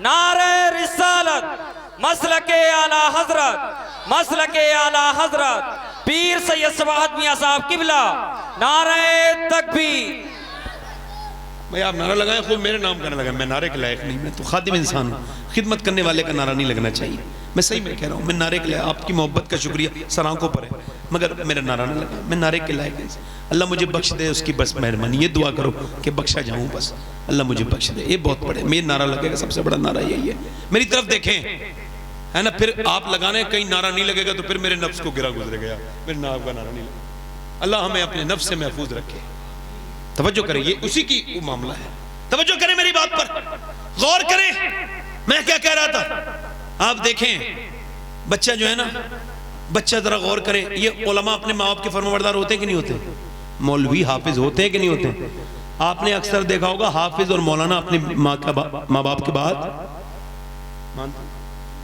नारे रिसालत, मसलके आला हजरत, मसलके आला हजरत पीर सैयद सवाहत मियां साहब किबला, नारे तकबीर। भाई आप नारा लगाएं, खूब मेरे नाम करने लगा, मैं नारे के लायक नहीं, मैं तो खादिम इंसान हूँ, खिदमत करने वाले का नारा नहीं लगना चाहिए। मैं सही में कह रहा हूँ, मैं नारे के लायक, आपकी मोहब्बत का शुक्रिया सर आंखों पर है, मगर मेरा नारा ना लगा, मैं नारे के लायक नहीं। अल्लाह मुझे बख्श दे, उसकी बस मेहरबानी, ये दुआ करो कि बख्शा जाऊँ, बस अल्लाह मुझे बख्श दे। ये बहुत बड़े मेरा नारा लगेगा, सबसे बड़ा नारा यही है। मेरी तरफ देखें, है ना, फिर आप लगाने कहीं नारा नहीं लगेगा तो फिर मेरे नफ्स को गिरा गुजर गया, मेरे नाम का नारा नहीं लगा। अल्लाह हमें अपने नफ्स से महफूज रखे। तवज्जो करें, ये उसी की वो मामला है। तवज्जो करें मेरी बात पर, गौर करें मैं क्या कह रहा था। आप देखें बच्चा जो है ना, बच्चा जरा गौर करें, ये उलमा अपने माँ बाप के फरमाबरदार होते हैं कि नहीं होते? मौलवी हाफिज होते हैं कि नहीं होते? आपने अक्सर देखा होगा हाफिज और मौलाना अपने माँ बाप के बाद मानते,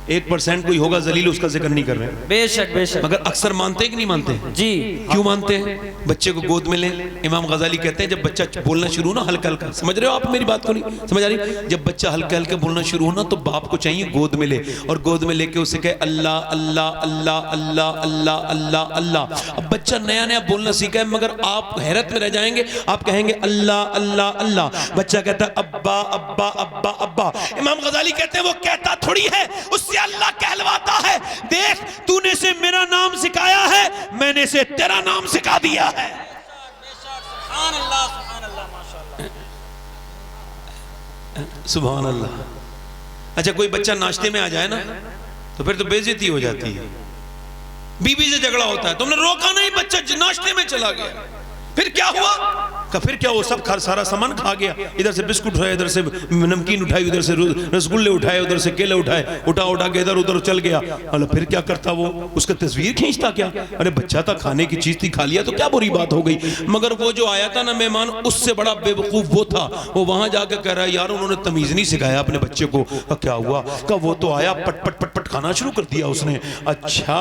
1% कोई होगा जलील, उसका जिक्र नहीं कर रहे हैं, बेशक बेशक, मगर अक्सर मानते हैं कि नहीं मानते? जी। क्यों मानते हैं? बच्चे को गोद में लें। इमाम गजाली कहते हैं जब बच्चा बोलना शुरू हो ना हल्का हल्का, समझ रहे हो आप मेरी बात को? नहीं समझ आ रही? जब बच्चा हल्का हल्का बोलना शुरू हो ना तो बाप को चाहिए गोद में ले, और गोद में लेके उसे कहे अल्लाह अल्लाह अल्लाह अल्लाह अल्लाह अल्लाह अल्लाह। अब बच्चा नया नया बोलना सीखा है, मगर आप हैरत में रह जाएंगे, आप कहेंगे अल्लाह अल्लाह अल्लाह, बच्चा कहता है अब्बा अब्बा अब्बा अब्बा। इमाम गजाली कहते हैं वो कहता थोड़ी है, उससे अल्लाह कहलवाता है, देख तूने से मेरा नाम सिखाया है, मैंने से तेरा नाम सिखा दिया है। सुभान अल्लाह, सुभान अल्लाह, माशाअल्लाह, सुभान अल्लाह। अच्छा कोई बच्चा नाश्ते में आ जाए ना तो फिर तो बेइज्जती हो जाती है, बीवी से झगड़ा होता है, तुमने रोका नहीं, बच्चा नाश्ते में चला गया, फिर क्या हुआ? का फिर क्या, वो सब सारा सामान खा गया, इधर से बिस्कुट उठाए, इधर से नमकीन उठाई, उधर से रसगुल्ले उठाए, उधर से केले उठाए, उठा उठा के इधर उधर चल गया। अल्लाह फिर क्या करता वो? उसका तस्वीर खींचता क्या? अरे बच्चा था, खाने की चीज थी, खा लिया तो क्या बुरी बात हो गई? मगर वो जो आया था ना मेहमान, उससे बड़ा बेवकूफ वो था, वो वहां जाकर कह रहा है यार उन्होंने तमीज नहीं सिखाया अपने बच्चे को। क्या हुआ? का वो तो आया पट पट पट पट खाना शुरू कर दिया उसने। अच्छा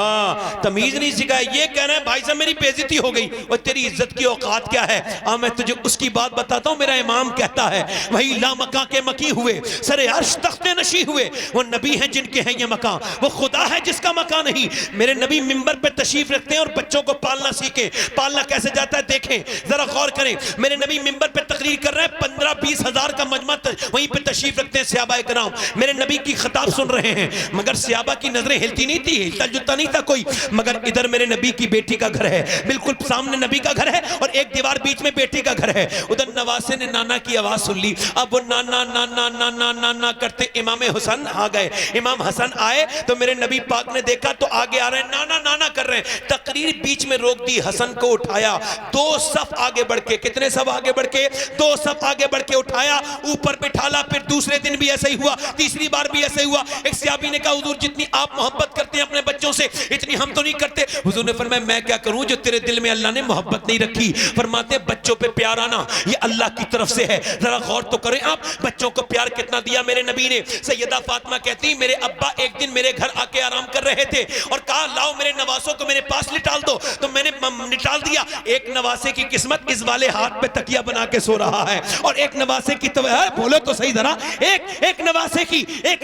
तमीज नहीं सिखाया, ये कह रहे हैं भाई साहब मेरी बेइज्जती हो गई, और तेरी इज्जत की औकात क्या है? मैं तुझे उसकी बात बताता हूं। मेरा इमाम कहता है वही लामका के मकी हुए, सरे अर्श तख्ते नशी हुए, वो नबी हैं जिनके हैं ये मकान, वो खुदा है जिसका मकान नहीं। मेरे नबी मिंबर पे तशरीफ रखते हैं और बच्चों को पालना सीखे। पालना कैसे जाता है देखें, जरा गौर करें। मेरे नबी मिंबर पे तकरीर कर रहे हैं, 15-20 हजार का मजमा वहीं पे तशरीफ रखते हैं सहाबा-ए-किराम, मेरे नबी की खिताब सुन रहे हैं, मगर सहाबा की नजरें हिलती नहीं थी, हिलता जुलता नहीं था कोई, मगर इधर मेरे नबी की बेटी का घर है, बिल्कुल सामने नबी का घर है और एक दीवार बीच में बेटी का घर है। उधर नवासे ने नाना की आवाज सुन ली, अब वो नाना नाना नाना नाना करते इमाम हुसैन आ गए। इमाम हसन आए तो मेरे नबी पाक ने देखा तो आगे आ रहे हैं, नाना नाना कर रहे हैं। तकरीर बीच में रोक दी, हसन को उठाया, 2 सफ आगे बढ़ के, कितने सफ आगे बढ़ के, 2 सफ आगे बढ़ के उठाया, ऊपर बिठाला। फिर दूसरे दिन भी ऐसा ही हुआ, तीसरी बार भी ऐसा ही हुआ। एक सहाबी ने कहा, हुजूर जितनी आप मोहब्बत करते हैं अपने बच्चों से, इतनी हम तो नहीं करते। हुजूर ने फरमाया, मैं क्या करूं जो तेरे दिल में अल्लाह ने मोहब्बत नहीं रखी। फरमाते बच्चों पे प्यार आना ये अल्लाह की तरफ से है। जरा गौर तो करें आप, बच्चों को प्यार कितना दिया मेरे नबी ने। सैयदा फातिमा कहती, मेरे अब्बा एक दिन मेरे घर आके आराम कर रहे थे और कहा, लाओ मेरे नवासों को मेरे पास लिटाल दो, तो मैंने निटाल दिया। एक नवासे की किस्मत इस वाले हाथ पे तकिया बना के सो रहा है और एक नवासे की तो बोलो तो सही जरा, एक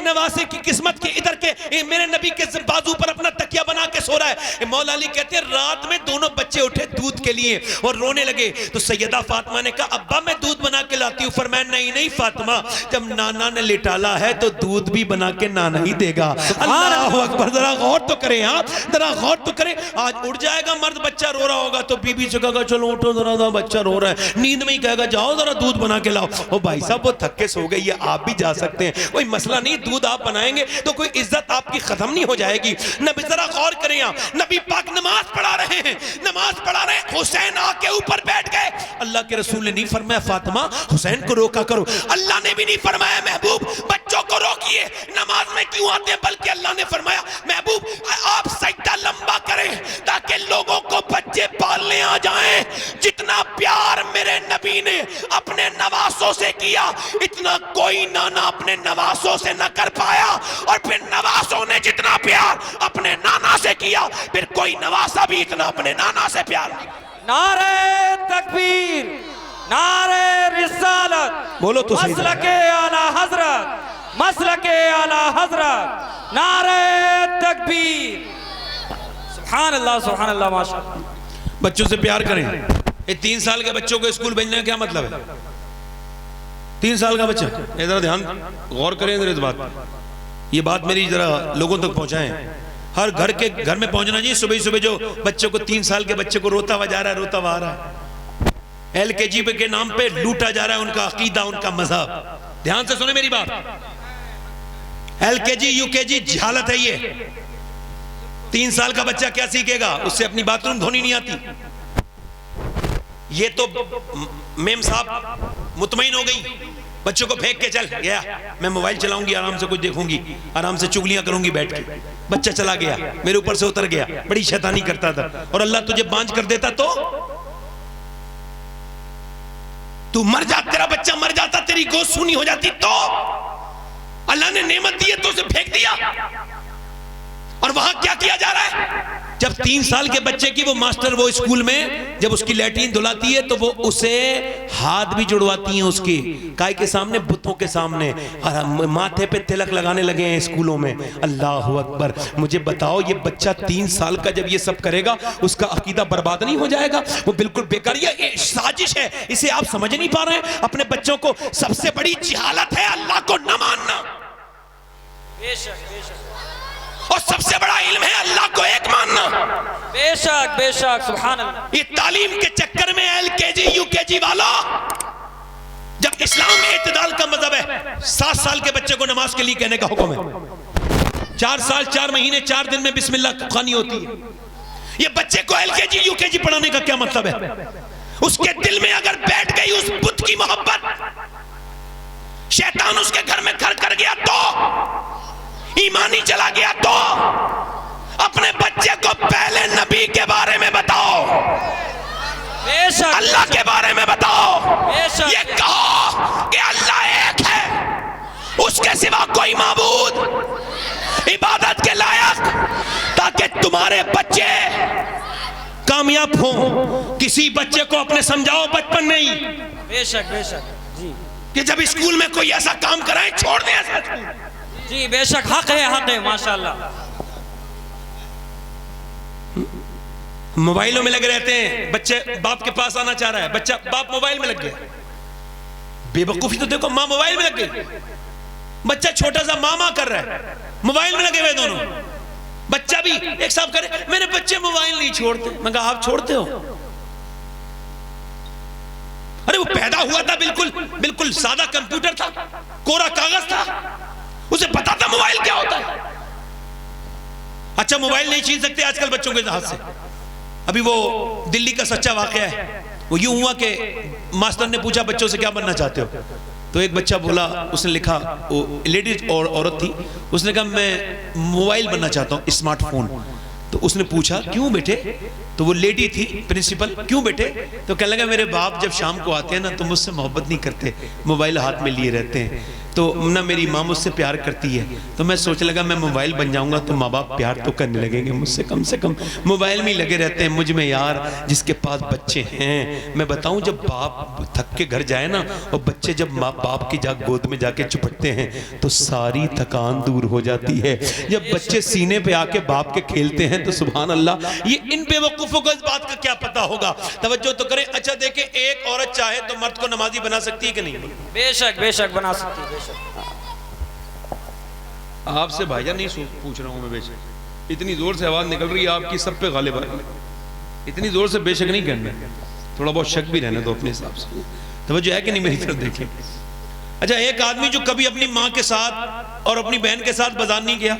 नवासे की किस्मत की इधर के मेरे नबी के बाजू पर अपना तकिया बना के सो रहा है। मौला अली कहते हैं, रात में दोनों बच्चे उठे दूध के लिए और रोने लगे। तो सैयदा फातिमा ने कहा, अब्बा मैं दूध बना के लाती हूँ। फरमाया, नहीं नहीं फातिमा, जब नाना ने लिटाला है तो दूध भी बना के नाना ही देगा। अल्लाह अकबर, जरा गौर तो करें आप, जरा गौर तो करें। आज उठ जाएगा मर्द, बच्चा रो रहा होगा तो बीबी से कहेगा, चलो उठो जरा, बच्चा रो रहा है, नींद में ही कहेगा, जाओ जरा दूध बना के लाओ। ओ भाई साहब, वो थक्के सो गई है, आप भी जा सकते हैं, कोई मसला नहीं। दूध आप बनाएंगे तो कोई इज्जत आपकी खत्म नहीं हो जाएगी। नबी, जरा गौर करें आप, नबी पाक नमाज पढ़ा रहे हैं, नमाज पढ़ा रहे हैं, हुसैन आके ऊपर बैठ गए। अल्लाह के रसूल ने नहीं फरमाया, फातिमा हुसैन को रोका करो। अल्लाह ने भी नहीं फरमाया, महबूब बच्चों को रोकिए, नमाज में क्यों आते हैं, बल्कि अल्लाह ने फरमाया, महबूब आप सजदा लंबा करें ताकि लोगों को बच्चे पालने आ जाएं। जितना प्यार मेरे नबी ने अपने नवासों से किया, इतना कोई नाना अपने नवासों से न कर पाया, और फिर नवासों ने जितना प्यार अपने नाना से किया, फिर कोई नवासा भी इतना अपने नाना से प्यार नहीं। नारे तकबीर, नारे रिसालत, बोलो तो सही। मसलके आला हजरत, मसलके आला हजरत, नारे तकबीर, सुभान अल्लाह माशाअल्लाह। बच्चों से प्यार करें। ये 3 साल के बच्चों को स्कूल भेजने का क्या मतलब है? 3 साल का बच्चा, जरा ध्यान गौर करें इस बात, ये बात मेरी जरा लोगों तक पहुंचाएं। हर घर में पहुंचना चाहिए। सुबह सुबह जो बच्चों को 3 साल के बच्चे को रोता हुआ जा रहा है, रोता हुआ आ रहा है, LKG के नाम पे लूटा जा रहा है उनका अकीदा, उनका मजहब। ध्यान से सुने मेरी बात, LKG UKG जहालत है ये। 3 साल का बच्चा क्या सीखेगा? उससे अपनी बाथरूम धोनी नहीं आती। ये तो मेम साहब मुतमईन हो गई, बच्चों को फेंक के चल गया, मैं मोबाइल चलाऊंगी, आराम से कुछ देखूंगी, आराम से चुगलियां करूंगी बैठ के। बच्चा चला गया, मेरे ऊपर से उतर गया, बड़ी शैतानी करता था, और अल्लाह तुझे बांझ कर देता तो तू मर जा, तेरा बच्चा मर जाता, तेरी गोद सूनी हो जाती, तो अल्लाह ने नेमत दी है तो उसे फेंक दिया। और वहां क्या किया जा रहा है? जब 3 साल के बच्चे की वो मास्टर वो स्कूल में जब उसकी लैट्रिन धुलाती है तो वो उसे हाथ भी जुड़वाती हैं उसके काय के सामने, बुतों के सामने, और माथे पे तिलक लगाने लगे हैं स्कूलों में। अल्लाह अकबर। मुझे बताओ, ये बच्चा 3 साल का जब ये सब करेगा, उसका अकीदा बर्बाद नहीं हो जाएगा? वो बिल्कुल बेकार, ये साजिश है, इसे आप समझ नहीं पा रहे हैं। अपने बच्चों को, सबसे बड़ी जिहालत है अल्लाह को न मानना, बेशक बेशक, और सबसे बड़ा इल्म है अल्लाह को एक मानना। बेशक बेशक, सुभान अल्लाह। ये तालीम के चक्कर में LKG UKG वाला, जब इस्लाम में इत्तेदाल का मजहब है, 7 साल के बच्चे को नमाज के लिए कहने का हुक्म है। 4 साल 4 महीने 4 दिन में बिस्मिल्लाह खानी होती है। ये बच्चे को LKG UKG पढ़ाने का क्या मतलब है? उसके दिल में अगर बैठ गई उस बुत की मोहब्बत, शैतान उसके घर में घर कर गया तो, ईमानी चला गया तो, अपने बच्चे को पहले नबी के बारे में बताओ, बेशक अल्लाह के बारे में बताओ। बेशक, ये कहो कि अल्लाह एक है, उसके सिवा कोई माबूद इबादत के लायक, ताकि तुम्हारे बच्चे कामयाब हो। किसी बच्चे को अपने समझाओ बचपन में ही, बेशक बेशक जी, कि जब स्कूल में कोई ऐसा काम कराए छोड़ दे ऐसा स्कूल। जी बेशक, हक है माशाल्लाह। मोबाइलों में लगे रहते हैं बच्चे, बाप के पास आना चाह रहा है बच्चा, बाप मोबाइल में लग गया। बेवकूफी तो देखो, माँ मोबाइल में लग गई, बच्चा छोटा सा मामा कर रहा है, मोबाइल में लगे हुए दोनों। बच्चा भी एक साहब करे मेरे बच्चे मोबाइल नहीं छोड़ते। मैं कहा आप छोड़ते हो? अरे वो पैदा हुआ था बिल्कुल बिल्कुल सादा कंप्यूटर था, कोरा कागज था, उसे पता था मोबाइल क्या होता है। अच्छा मोबाइल नहीं छीन सकते आजकल बच्चों के हाथ से। अभी वो दिल्ली का सच्चा वाकया है, वो यूं हुआ कि मास्टर ने पूछा बच्चों से क्या बनना चाहते हो, तो एक बच्चा बोला, उसने लिखा, वो लेडीज और औरत थी, उसने कहा मैं मोबाइल बनना चाहता हूँ, स्मार्टफोन। तो उसने पूछा क्यों बेटे, तो वो लेडी थी प्रिंसिपल, क्यों बेटे, तो कहने लगा मेरे बाप जब शाम को आते हैं ना तो मुझसे मोहब्बत नहीं करते, मोबाइल हाथ में लिए रहते हैं, तो ना मेरी माँ मुझसे प्यार करती है, तो मैं सोच लगा मैं मोबाइल बन जाऊंगा तो माँ बाप प्यार तो करने लगेंगे मुझसे, कम से कम मोबाइल में ही लगे रहते हैं मुझ में यार, जिसके पास बच्चे हैं। मैं बताऊं जब बाप थक के घर जाए ना और बच्चे जब माँ बाप की गोद में जाके चिपटते हैं तो सारी थकान दूर हो जाती है। जब बच्चे सीने पे आके बाप के खेलते हैं तो सुभान अल्लाह, ये इन बेवकूफों को इस बात का क्या पता होगा। तवज्जो तो करें। अच्छा देखें, एक औरत चाहे तो मर्द को नमाजी बना सकती है कि नहीं? बेशक बेशक बना सकती है, बेशक। आपसे भाईजान नहीं पूछ रहा हूं मैं, बेशक इतनी जोर से आवाज निकल रही है आपकी, सब पे गालिब आ रही है, इतनी जोर से बेशक नहीं करना, थोड़ा बहुत शक भी रहने दो अपने हिसाब से। तवज्जो है कि नहीं मेरी तरफ देखें। अच्छा एक आदमी जो कभी अपनी माँ के साथ और अपनी बहन के साथ बाजार नहीं गया,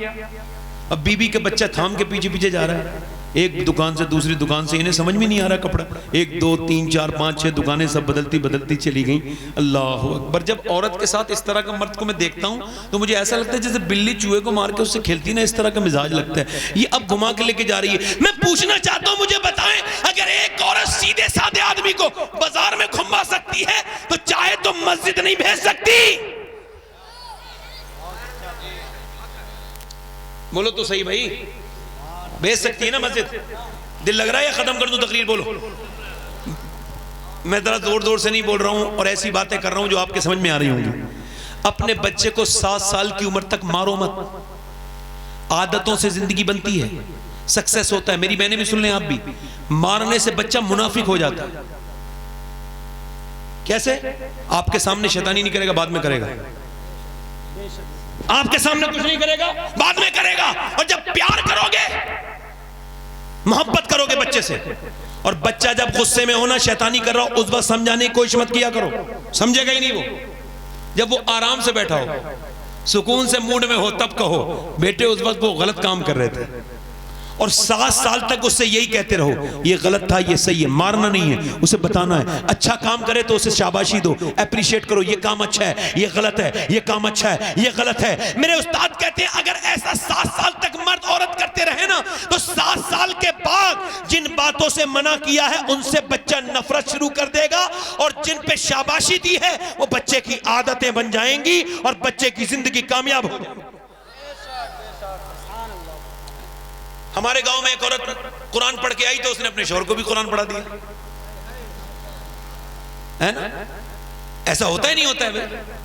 अब बीबी के बच्चा थाम के पीछे पीछे जा रहा है, एक दुकान से दूसरी दुकान से, इन्हें समझ में नहीं आ रहा कपड़ा, 1 2 3 4 5 6 दुकानें सब बदलती बदलती चली गई। अल्लाह अकबर। जब औरत के साथ इस तरह का मर्द को मैं देखता हूं तो मुझे ऐसा लगता है जैसे बिल्ली चूहे को मार के उससे खेलती ना, इस तरह का मिजाज लगता है। ये अब घुमा के लेके जा रही है। मैं पूछना चाहता हूं, मुझे बताएं, अगर एक औरत सीधे साधे आदमी को बाजार में घुमा सकती है तो चाहे तो मस्जिद नहीं भेज सकती? बोलो तो सही भाई, भेज सकती है ना मस्जिद? दिल लग रहा है या खत्म कर दूं तकरीर? बोलो। मैं जरा जोर जोर से नहीं बोल रहा हूं और ऐसी बातें कर रहा हूं जो आपके समझ में आ रही होंगी। अपने बच्चे को 7 साल की उम्र तक मारो मत, आदतों से जिंदगी बनती है, सक्सेस होता है। मेरी बहनें भी सुन लें आप भी, मारने से बच्चा मुनाफिक हो जाता है। कैसे? आपके सामने शैतानी नहीं करेगा, बाद में करेगा। आपके सामने कुछ नहीं करेगा, बाद में करेगा। और जब प्यार करोगे, मोहब्बत करोगे बच्चे से, और बच्चा जब गुस्से में होना, शैतानी कर रहा हो, उस वक्त समझाने की कोशिश मत किया करो, समझेगा ही नहीं वो। जब वो आराम से बैठा हो, सुकून से मूड में हो, तब कहो बेटे उस वक्त वो गलत काम कर रहे थे, और 7 साल तक उससे यही कहते रहो ये गलत था, ये सही है। मारना नहीं है, उसे बताना है। अच्छा काम करे तो उसे शाबाशी दो, अप्रिशिएट करो, ये काम अच्छा है, ये गलत है, ये काम अच्छा है, ये गलत है। मेरे उस्ताद कहते हैं अगर ऐसा 7 साल तक मर्द औरत करते रहे ना, तो 7 साल के बाद जिन बातों से मना किया है उनसे बच्चा नफरत शुरू कर देगा, और जिन पे शाबाशी दी है वो बच्चे की आदतें बन जाएंगी और बच्चे की जिंदगी कामयाब हो जाएगी। हमारे गांव में एक औरत कुरान पढ़ के आई तो उसने अपने शौहर को भी कुरान पढ़ा दिया, है ना? ऐसा होता ही नहीं होता है भाई।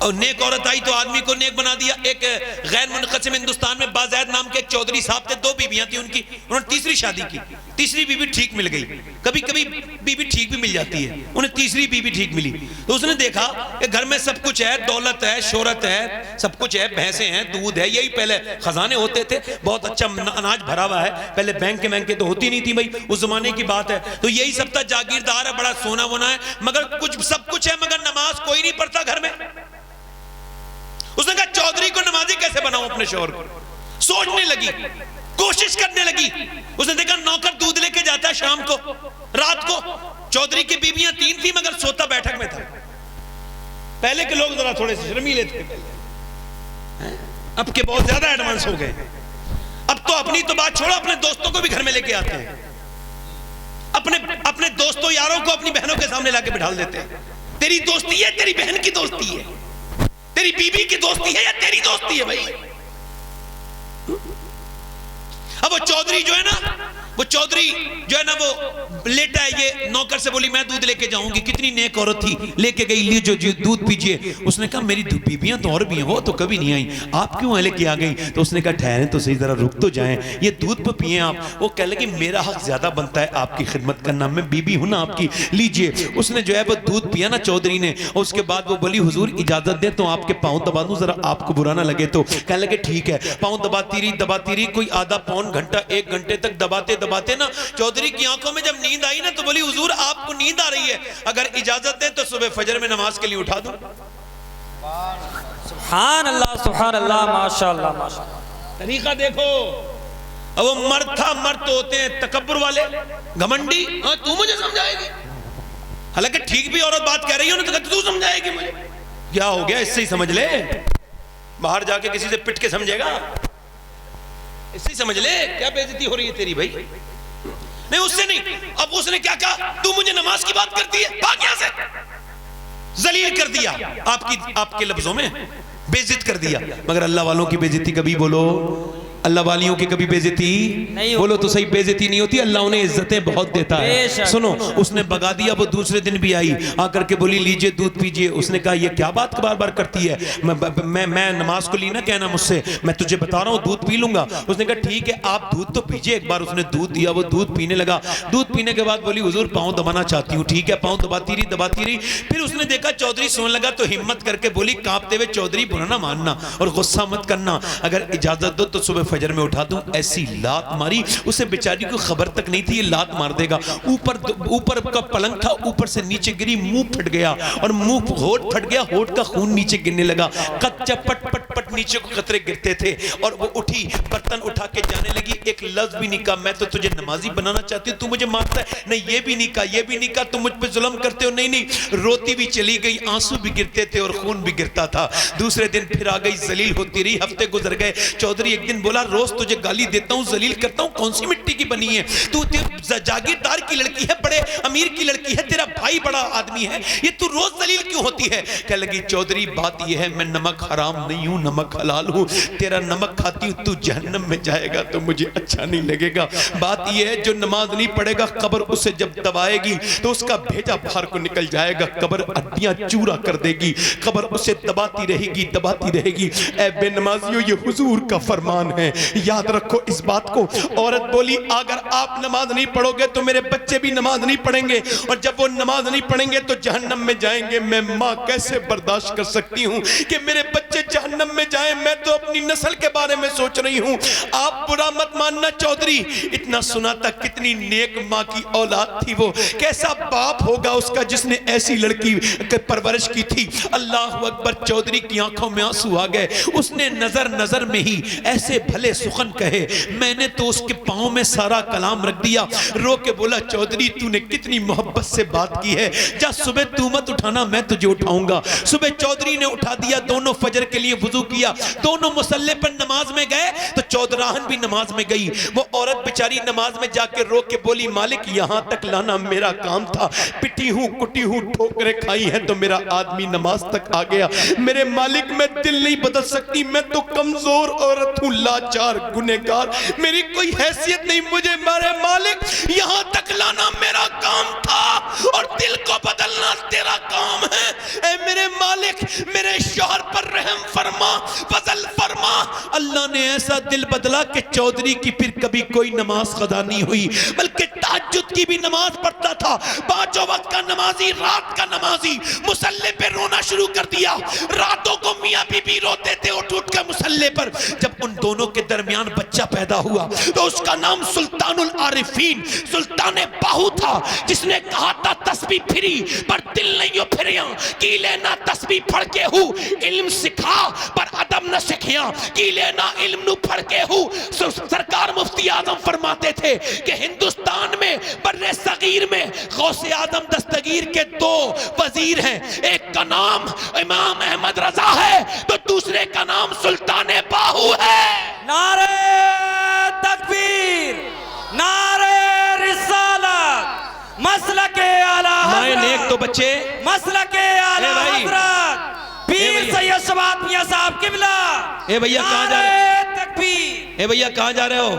और नेक औरत आई तो आदमी को नेक बना दिया। एक गैर मुनक़सिम हिंदुस्तान में बाज़ैद नाम के एक चौधरी साहब थे, 2 बीबियां थी उनकी, उन्होंने तीसरी शादी की, तीसरी बीबी ठीक मिल गई। कभी कभी बीबी ठीक भी मिल जाती है, उन्हें तीसरी बीबी ठीक मिली। तो उसने देखा कि घर में सब कुछ है, दौलत है, शोहरत है, सब कुछ है, भैंसें हैं, दूध है, यही पहले खजाने होते थे, बहुत अच्छा अनाज भरा हुआ है। पहले बैंक के तो होती नहीं थी भाई, उस जमाने की बात है। तो यही सब था, जागीरदार है, बड़ा सोना वोना है, मगर कुछ सब कुछ है, मगर नमाज कोई नहीं पढ़ता घर में। उसने कहा चौधरी को नमाजी कैसे बनाऊं अपने शौहर को? सोचने लगी, कोशिश करने लगी। उसने देखा नौकर दूध लेके जाता है शाम को, रात को। चौधरी की बीबियां 3 थी मगर सोता बैठक में था। पहले के लोग जरा थोड़े से शर्मीले थे, अब के बहुत ज्यादा एडवांस हो गए। अब तो अपनी तो बात छोड़ो, अपने दोस्तों को भी घर में लेके आते हैं, अपने दोस्तों यारों को अपनी बहनों के सामने लाके बिठा देते हैं। तेरी दोस्ती है, तेरी बहन की दोस्ती है, तेरी बीबी की दोस्ती है या तेरी दोस्ती है भाई? अब वो चौधरी जो है ना, वो चौधरी जो है ना वो लेटा है, ये नौकर से बोली मैं दूध लेके जाऊंगी। कितनी नेक औरत थी, लेके गई, ली जो दूध पीजिए। उसने कहा मेरी बीबियां तो और भी हैं, वो तो कभी नहीं आई, आप क्यों लेके आ गई? तो उसने कहा ठहरें तो सही, जरा रुक तो जाएं, ये दूध पे पिए आप। वो कह लगे मेरा हक ज्यादा बनता है आपकी खिदमत करना, मैं बीबी हूं ना आपकी, लीजिए। उसने जो है वो दूध पिया ना चौधरी ने, और उसके बाद वो बोली हुजूर इजाजत दे तो आपके पाँव दबा दूं, जरा आपको बुरा ना लगे। तो कह लगे ठीक है। पाँव दबाती रही कोई आधा पौन घंटा 1 घंटे तक दबाते दबाते ना चौधरी की आंखों में जब नींद आई ना, तो बोली हुजूर आपको नींद आ रही है, अगर इजाजत दे तो सुबह फजर में नमाज के लिए उठा दूं। सुभान अल्लाह माशाअल्लाह माशाअल्लाह। तरीका देखो। अब वो मर्द था, मर्द तो होते हैं तकब्बुर वाले, घमंडी। तू मुझे समझाएगी, हालांकि ठीक भी औरत बात कह रही हो ना, तो तू समझाएगी मुझे। क्या हो गया, इससे ही समझ ले, बाहर जाके किसी से पिट के समझेगा, इससे ही समझ ले क्या बेइज्जती हो रही है तेरी भाई। नहीं उससे नहीं। अब उसने क्या कहा, तू मुझे नमाज की बात करती है, भाग यहां से। जलील कर दिया, आपके लफ्जों में बेइज्जत कर दिया। मगर अल्लाह वालों की बेइज्जती कभी बोलो, अल्लाह वालियों की कभी बेइज्जती नहीं बोलो तो सही, बेइज्जती नहीं होती। अल्लाह उन्हें इज्जतें बहुत देता है। सुनो, उसने भगा दिया, वो दूसरे दिन भी आई, आकर के बोली लीजिए दूध पीजिए। उसने कहा ये क्या बात बार बार करती है, मैं नमाज को ली ना कहना मुझसे, मैं तुझे बता रहा हूँ दूध पी लूंगा। उसने कहा ठीक है आप दूध तो पीजिए एक बार। उसने दूध दिया, वो दूध पीने लगा। दूध पीने के बाद बोली हुजूर पाँव दबाना चाहती हूँ। ठीक है, पाँव दबाती रही। फिर उसने देखा चौधरी सोने लगा, तो हिम्मत करके बोली कांपते हुए, चौधरी बुरा ना मानना और गुस्सा मत करना, अगर इजाजत दो तो सुबह फजर में उठा दूं। ऐसी लात मारी, उसे बेचारी को खबर तक नहीं थी ये लात मार देगा। ऊपर का पलंग था, ऊपर से नीचे गिरी, मुंह फट गया, और मुंह होठ फट गया, होठ का खून नीचे गिरने लगा। कच्चा पट पट पट नीचे को कतरे गिरते थे। और वो उठी, बर्तन उठा के जाने लगी। एक लफ्ज भी नहीं कहा मैं तो तुझे नमाजी बनाना चाहती हूँ, तू मुझे मारता है, नहीं ये भी नहीं कहा, ये भी नहीं कहा, तुम मुझ पे जुल्म करते हो, नहीं। रोती भी चली गई, आंसू भी गिरते थे और खून भी गिरता था। दूसरे दिन फिर आ गई, जलील होती रही, हफ्ते गुजर गए। चौधरी एक दिन बोला रोज तुझे गाली देता हूं, जलील करता हूं, कौन सी मिट्टी की बनी है तू? जागीरदार की लड़की है, बड़े अमीर की लड़की है, तेरा भाई बड़ा आदमी है, ये तू रोज जलील क्यों होती है? कह लगी चौधरी बात यह है मैं नमक हराम नहीं हूं, नमक हलाल हूं। तेरा नमक खाती हूं, तू जहन्नम में जाएगा तो मुझे अच्छा नहीं लगेगा। बात यह है जो नमाज नहीं पढ़ेगा, कब्र उसे जब दबाएगी तो उसका भेजा बाहर को निकल जाएगा, कब्र हड्डियां चूरा कर देगी, कब्र उसे दबाती रहेगी। ऐ बेनमाजियों, ये हुजूर का फरमान है, याद रखो इस बात को। औरत बोली अगर आप नमाज नहीं पढ़ोगे तो मेरे बच्चे भी नमाज नहीं पढ़ेंगे, और जब वो नमाज नहीं पढ़ेंगे तो जहन्नम में जाएंगे। मैं माँ कैसे बर्दाश्त कर सकती हूँ कि मेरे बच्चे जहन्नम में जाएं? मैं तो अपनी नस्ल के बारे में सोच रही हूँ। आप बुरा मत मानना चौधरी, इतना सुना था कितनी नेक माँ की औलाद थी वो, कैसा बाप होगा उसका जिसने ऐसी लड़की परवरिश की थी। अल्लाह अकबर। चौधरी की आंखों में आंसू आ गए। उसने नजर में ही ऐसे भले सुखन कहे, मैंने तो उसके पांव में सारा कलाम रख दिया। रो के बोला चौधरी तूने कितनी मोहब्बत से बात की है, जा सुबह तू मत उठाना, मैं तुझे उठाऊंगा। सुबह चौधरी ने उठा दिया, दोनों फजर के लिए वुजू किया, दोनों मुसल्ले पर नमाज में गए तो चौधराहन भी नमाज में गई। वो औरत बेचारी नमाज में जाके रो के बोली मालिक यहां तक लाना मेरा काम था, पिटी हूं कुटी हूं ठोकरें खाई हैं तो मेरा आदमी नमाज तक आ गया। मेरे मालिक मैं दिल नहीं बदल सकती, मैं तो कमजोर औरत हूं, लाचार गुनहगार, मेरी कोई हैसियत नहीं, मुझे मेरे मालिक यहां तक लाना मेरा काम था और दिल को बदलना तेरा काम है। ऐ मेरे मालिक मेरे शौहर पर रहम फरमा, फजल फरमा। अल्लाह ने ऐसा दिल बदला कि चौधरी की फिर कभी कोई नमाज कदा नहीं हुई, बल्कि तहज्जुद की भी नमाज पढ़ता था। 5 वक्त का नमाजी, रात का नमाजी, मुसल्ले पे रोना शुरू कर दिया। रातों को मियां बीबी रोते थे उठ उठ कर मुसल्ले पर। जब उन दोनों के दरमियान बच्चा पैदा हुआ तो उसका नाम सुल्तानुल आरिफीन, सुल्तान बाहू था, जिसने कहा था तस्बीह फिरी पर दिल नहीं हो फिरिया, की लेना तस्बीह फड़ के हूँ, इल्म सिखा पर अदब न सिखिया, की लेना इल्म नु फड़ के हूँ। सरकार मुफ्ती आजम फरमाते थे कि हिंदुस्तान में बर्रे सगीर में गौसे आजम दस्तगीर के 2 वजीर हैं, एक का नाम इमाम अहमद रजा है तो दूसरे का नाम सुल्तान बाहू है। नारे तकबीर, नारे रिसालत, मसलके आला नेक तो बच्चे, मसलके आला हजरत पीर सैयद शबाब मियां साहब किबला। ए भैया कहां जा रहे हो? तकबीर। ए भैया कहां जा रहे हो?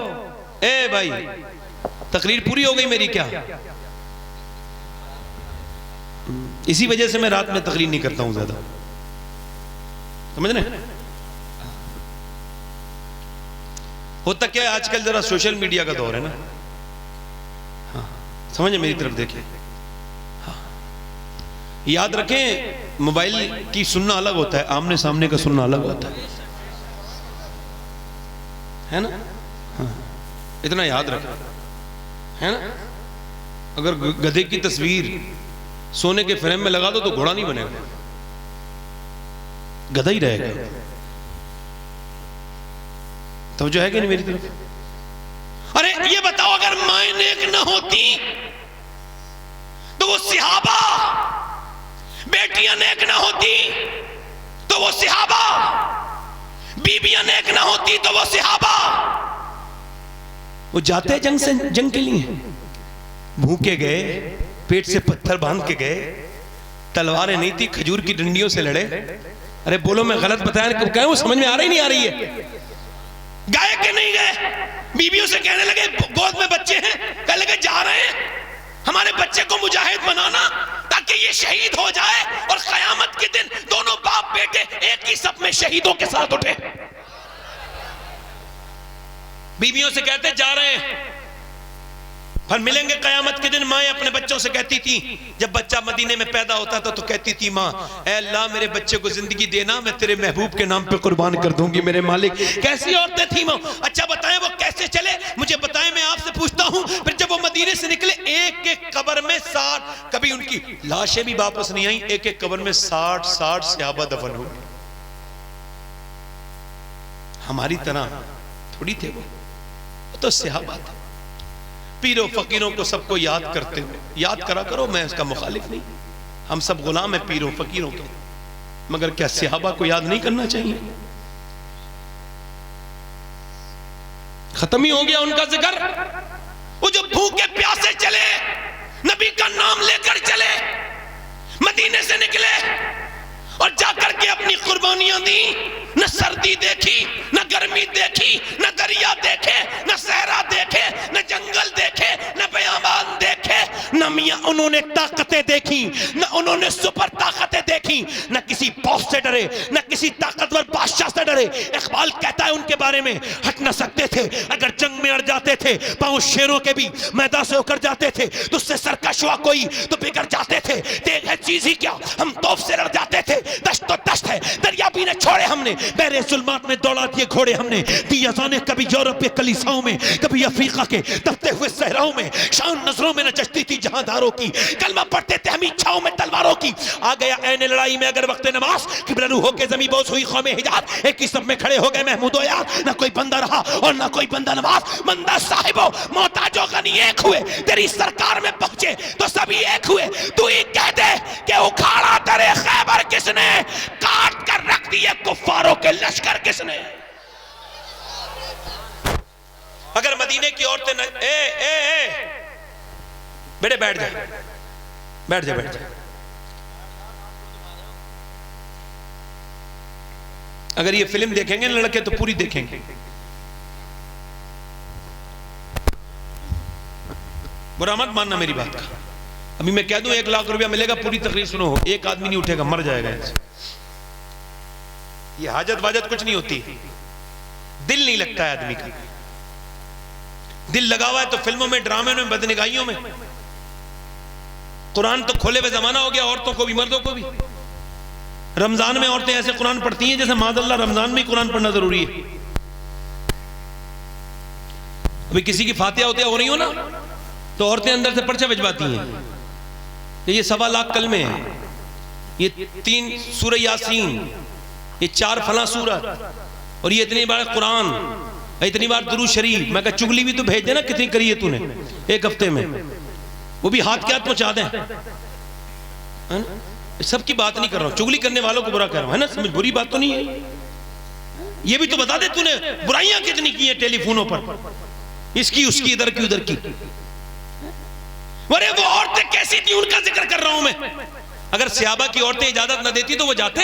ए भाई तकरीर पूरी हो गई मेरी क्या? इसी वजह से मैं रात में तकरीर नहीं करता हूं ज्यादा, समझ रहे? होता क्या है आजकल, जरा सोशल मीडिया का दौर है ना। हाँ, समझे, मेरी तरफ देखिए। हाँ, याद रखें, मोबाइल की सुनना अलग होता है, आमने सामने का सुनना अलग होता है ना? हाँ, इतना याद रखें, है ना? अगर गधे की तस्वीर सोने के फ्रेम में लगा दो तो घोड़ा नहीं बनेगा, गधा ही रहेगा। तो जो है कि नहीं मेरी तरफ? अरे ये बताओ, अगर माए नेक न होती तो वो सहाबा, बेटियां नेक न होती तो वो सहाबा, बीबियां नेक न होती तो वो सहाबा। वो जाते जंग के लिए, भूखे गए, पेट से पत्थर बांध के गए, तलवारें नहीं थी, खजूर की डंडियों से लड़े। अरे बोलो, मैं गलत बताया क्या? वो समझ में आ रही नहीं आ रही है? गए कि नहीं गए? बीबियों से कहने लगे, गोद में बच्चे हैं, कहने लगे जा रहे हैं हमारे बच्चे को मुजाहिद बनाना ताकि ये शहीद हो जाए और कयामत के दिन दोनों बाप बेटे एक ही सफ में शहीदों के साथ उठे। बीबियों से कहते जा रहे हैं, फिर मिलेंगे कयामत के दिन। माएं अपने बच्चों से कहती थी, जब बच्चा मदीने में पैदा होता था तो कहती थी, माँ ऐ अल्लाह मेरे बच्चे को जिंदगी देना, मैं तेरे महबूब के नाम पे कुर्बान कर दूंगी मेरे मालिक। कैसी औरतें थी माँ? अच्छा बताएं वो कैसे चले, मुझे बताएं, मैं आपसे पूछता हूं। फिर जब वो मदीने से निकले, एक एक कब्र में 60, कभी उनकी लाशें भी वापस नहीं आई, एक एक कब्र में 60 सहाबा दफन हो गए। हमारी तरह थोड़ी थे वो तो सहाबा थे। पीरों फकीरों को सबको याद करते हुए, याद करा करो, मैं इसका मुखालिफ नहीं, हम सब गुलाम है पीरों फकीरों के, मगर क्या सहाबा को याद नहीं करना चाहिए? खत्म ही हो गया उनका जिक्र। वो जो भूखे प्यासे चले, नबी का नाम लेकर चले, मदीने से निकले और जाकर के अपनी कुर्बानियां दी। न सर्दी देखी, न गर्मी देखी, न दरिया देखे, न सहरा देखे, न जंगल देखे, न बयाबान देखे, न मियां उन्होंने ताकतें देखी, न उन्होंने सुपर ताकतें देखी, न किसी बॉस से डरे, न किसी ताकतवर बादशाह से डरे। इकबाल कहता है उनके बारे में, हट न सकते थे, अगर जंग में अड़ जाते थे, पांव शेरों के भी मैदान से होकर जाते थे, तो उससे सरकश हुआ कोई तो बिगड़ जाते थे। देख है चीज ही क्या, हम तोप से लड़ जाते थे, दश्त तो दश्त है, दरिया भी ने छोड़े हमने, बहरे जुल्मात में दौड़ा दिए घोड़े हमने, दी अज़ानें कभी यूरोप के कलीसाओं में, कभी अफ्रीका के दबते हुए सहराओं में, शान नजरों में नचती थी जहांदारों की, कलमा पढ़ते थे हम इच्छाओं में तलवारों की। आ गया ऐने लड़ाई में अगर वक्त नमाज, किबलरू होके जमी बोस हुई कौमे हिजाज, एक ही सब में खड़े हो गए महमूदो यार, ना कोई बंदा रहा और ना कोई बंदा नमाज। बंदा साहिबो मोहताजो गनी एक हुए, तेरी सरकार में पहुंचे तो सभी एक हुए। तू ही कह दे कि उखाड़ा तेरे खैबर किसने, काट कर रख दिए कुफारों के लश्कर किसने। अगर मदीने की औरतें न... बेटे बैठ जा, बैठ जा, बैठ जा। अगर ये फिल्म देखेंगे ना लड़के तो पूरी देखेंगे। बुरा मत मानना मेरी बात का। अभी मैं कह दूं 1 लाख रुपया मिलेगा, पूरी तकरीर सुनो, एक आदमी नहीं उठेगा, मर जाएगा। ये हाजत वाजत कुछ नहीं होती, दिल नहीं लगता है आदमी का। दिल लगा हुआ है तो फिल्मों में, ड्रामे में, बदनिगाहियों में। कुरान तो खोले हुए जमाना हो गया, औरतों को भी मर्दों को भी। रमजान में औरतें ऐसे कुरान पढ़ती हैं जैसे मादल्ला रमजान में ही कुरान पढ़ना जरूरी है। अभी किसी की फातिहा होती हो रही हो ना तो औरतें अंदर से पर्चा भिजवाती हैं, ये 1.25 लाख कलमे हैं, ये 3 सूरह यासीन, ये 4 फला सूरत, और ये इतनी बार कुरान, इतनी बार दुरूद शरीफ। मैं कहा चुगली भी तो भेज देना, कितनी करी है तूने 1 हफ्ते में, वो भी हाथ के हाथ पहुंचा दें। सबकी बात नहीं कर रहा हूं, चुगली करने वालों को बुरा कर रहा हूं, है ना? समझ, बुरी बात तो नहीं है। ये भी तो बता दे तूने बुराइयां कितनी की है टेलीफोनों पर, इसकी उसकी, इधर की उधर की। अरे वो औरतें कैसी थी उनका जिक्र कर रहा हूं मैं। अगर सहाबा की औरतें इजाजत न देती तो वो जाते,